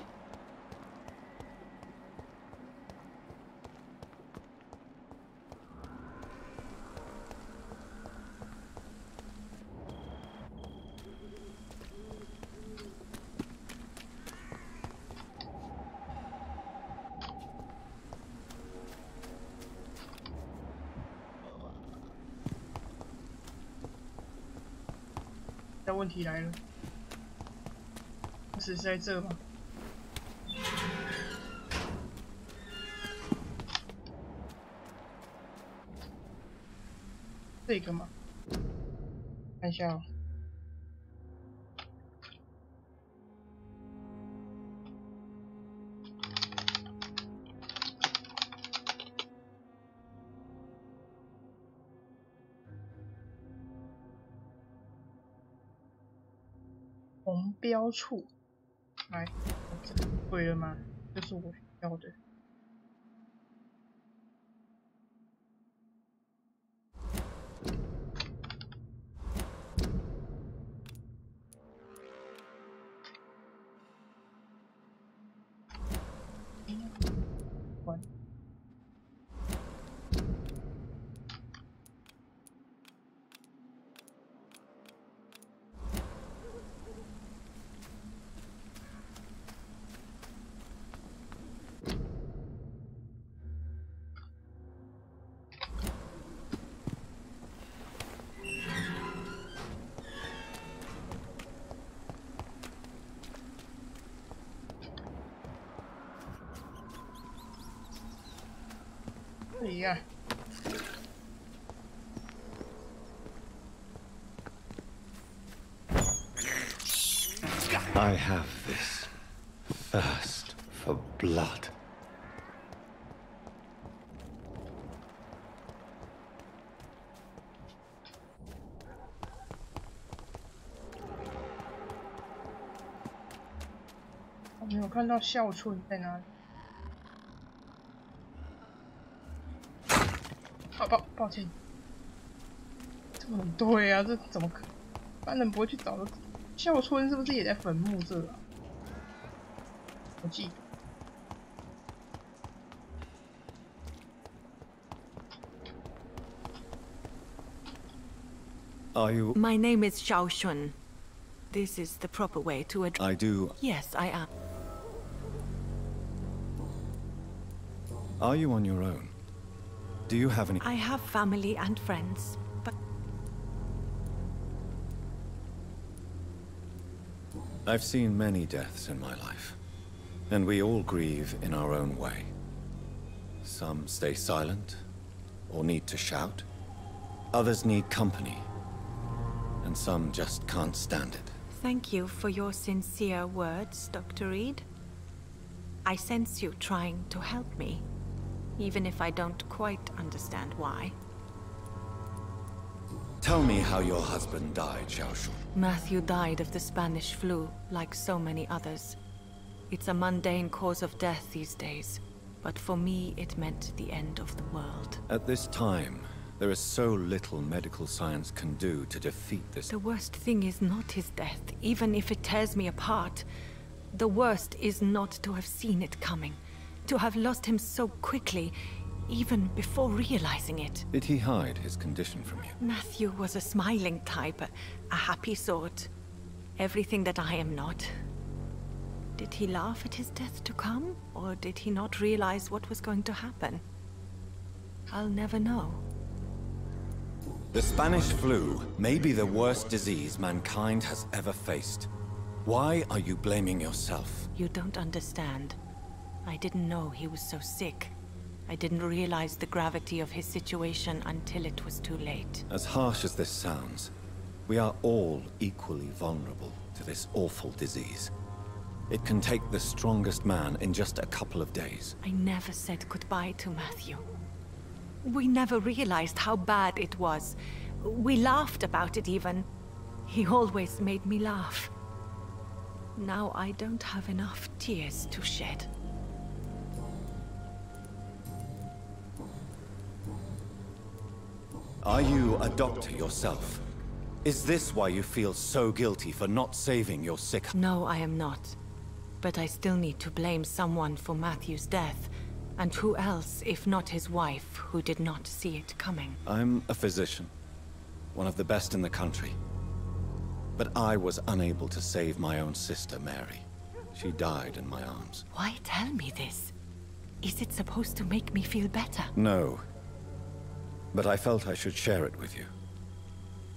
但问题来了，不是在这吗？这个吗？看一下哦。红标处，来，这个对了吗？这是我要的。关。Yeah. I have this thirst for blood.我没有看到孝顺在哪里。抱歉，这么对啊，这怎么可能？一般人不会去找的。孝村是不是也在坟墓这啊？我记得。Are you? My name is Xiao Shun. This is the proper way to address. I do. Yes, I am. Are you on your own? Do you have any? I have family and friends, but I've seen many deaths in my life, and we all grieve in our own way. Some stay silent, or need to shout. Others need company, and some just can't stand it. thank you for your sincere words, Dr. Reed. I sense you trying to help me, even if I don't quite understand why. Tell me how your husband died, Xiaoshu. Matthew died of the Spanish flu, like so many others. It's a mundane cause of death these days, but for me it meant the end of the world. At this time, there is so little medical science can do to defeat this. The worst thing is not his death, even if it tears me apart. The worst is not to have seen it coming, to have lost him so quickly, even before realizing it. Did he hide his condition from you? Matthew was a smiling type, a happy sort. Everything that I am not. Did he laugh at his death to come, or did he not realize what was going to happen? I'll never know. The Spanish flu may be the worst disease mankind has ever faced. Why are you blaming yourself? You don't understand. I didn't know he was so sick. I didn't realize the gravity of his situation until it was too late. As harsh as this sounds, we are all equally vulnerable to this awful disease. It can take the strongest man in just a couple of days. I never said goodbye to Matthew. We never realized how bad it was. We laughed about it even. He always made me laugh. Now I don't have enough tears to shed. Are you a doctor yourself? Is this why you feel so guilty for not saving your sick... No, I am not. But I still need to blame someone for Matthew's death. And who else, if not his wife, who did not see it coming? I'm a physician. One of the best in the country. But I was unable to save my own sister, Mary. She died in my arms. Why tell me this? Is it supposed to make me feel better? No. But I felt I should share it with you.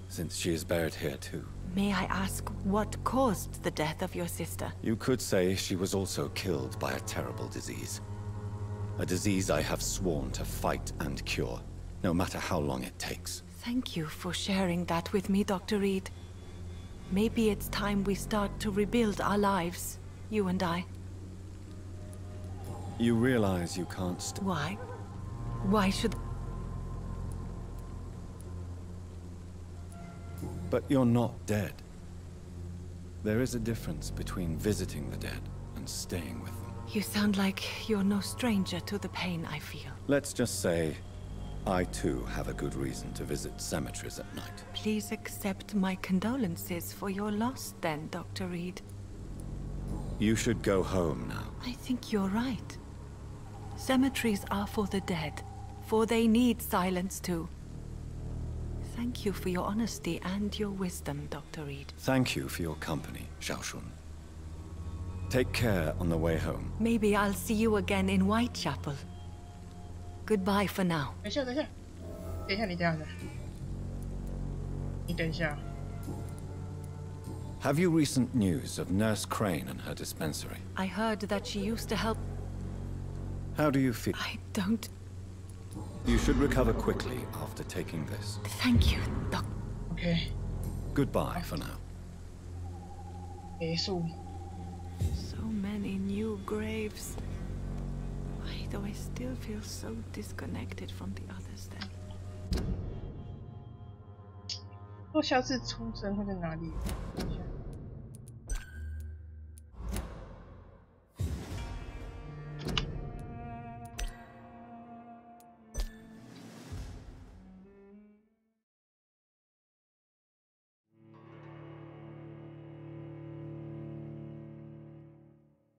Since she is buried here too. May I ask what caused the death of your sister? You could say she was also killed by a terrible disease. A disease I have sworn to fight and cure, no matter how long it takes. Thank you for sharing that with me, Dr. Reed. Maybe it's time we start to rebuild our lives, you and I. You realize you can't Why? Why should... But you're not dead. There is a difference between visiting the dead and staying with them. You sound like you're no stranger to the pain I feel. Let's just say, I too have a good reason to visit cemeteries at night. Please accept my condolences for your loss then, Dr. Reed. You should go home now. I think you're right. Cemeteries are for the dead, for they need silence too. Thank you for your honesty and your wisdom, Dr. Reed. Thank you for your company, Xiaoshun. Take care on the way home. Maybe I'll see you again in Whitechapel. Goodbye for now. 等一下，你等一下。 Have you recent news of Nurse Crane and her dispensary? I heard that she used to help... How do you feel? I don't... You should recover quickly after taking this. Thank you, Doc. Okay. Goodbye for now. So many new graves. Why do I still feel so disconnected from the others then? 我下次出生会在哪里？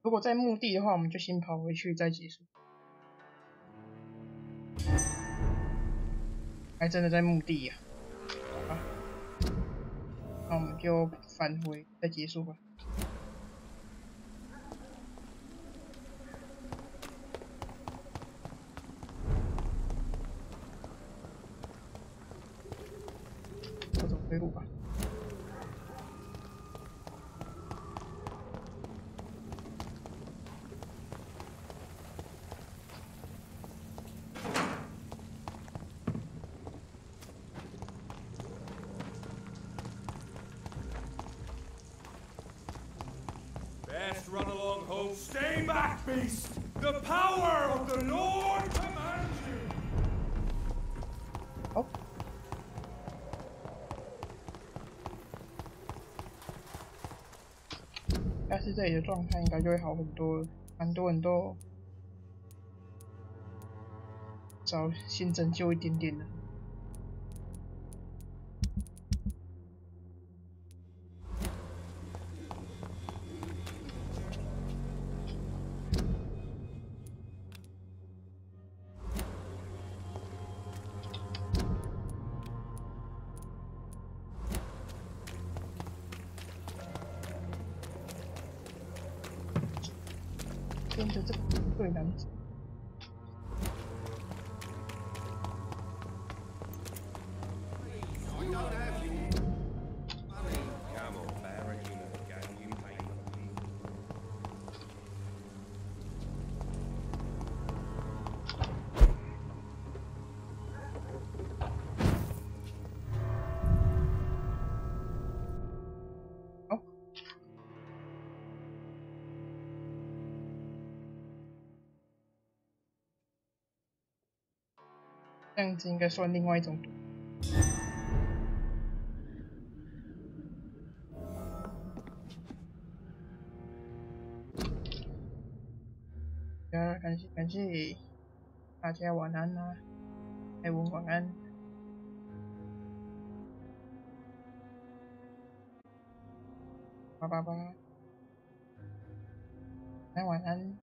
如果在墓地的话，我们就先跑回去再结束。还真的在墓地呀！啊，那我们就返回再结束吧。我走回路吧。 Run along home. Stay back, beast! The power of the Lord commands you! Oh. 但是这里的状态应该就会好很多了，蛮多人都找新拯救一点点的。 跟着这个对男子。这样子应该算另外一种毒。感谢大家晚安啦，艾文晚安。那晚安。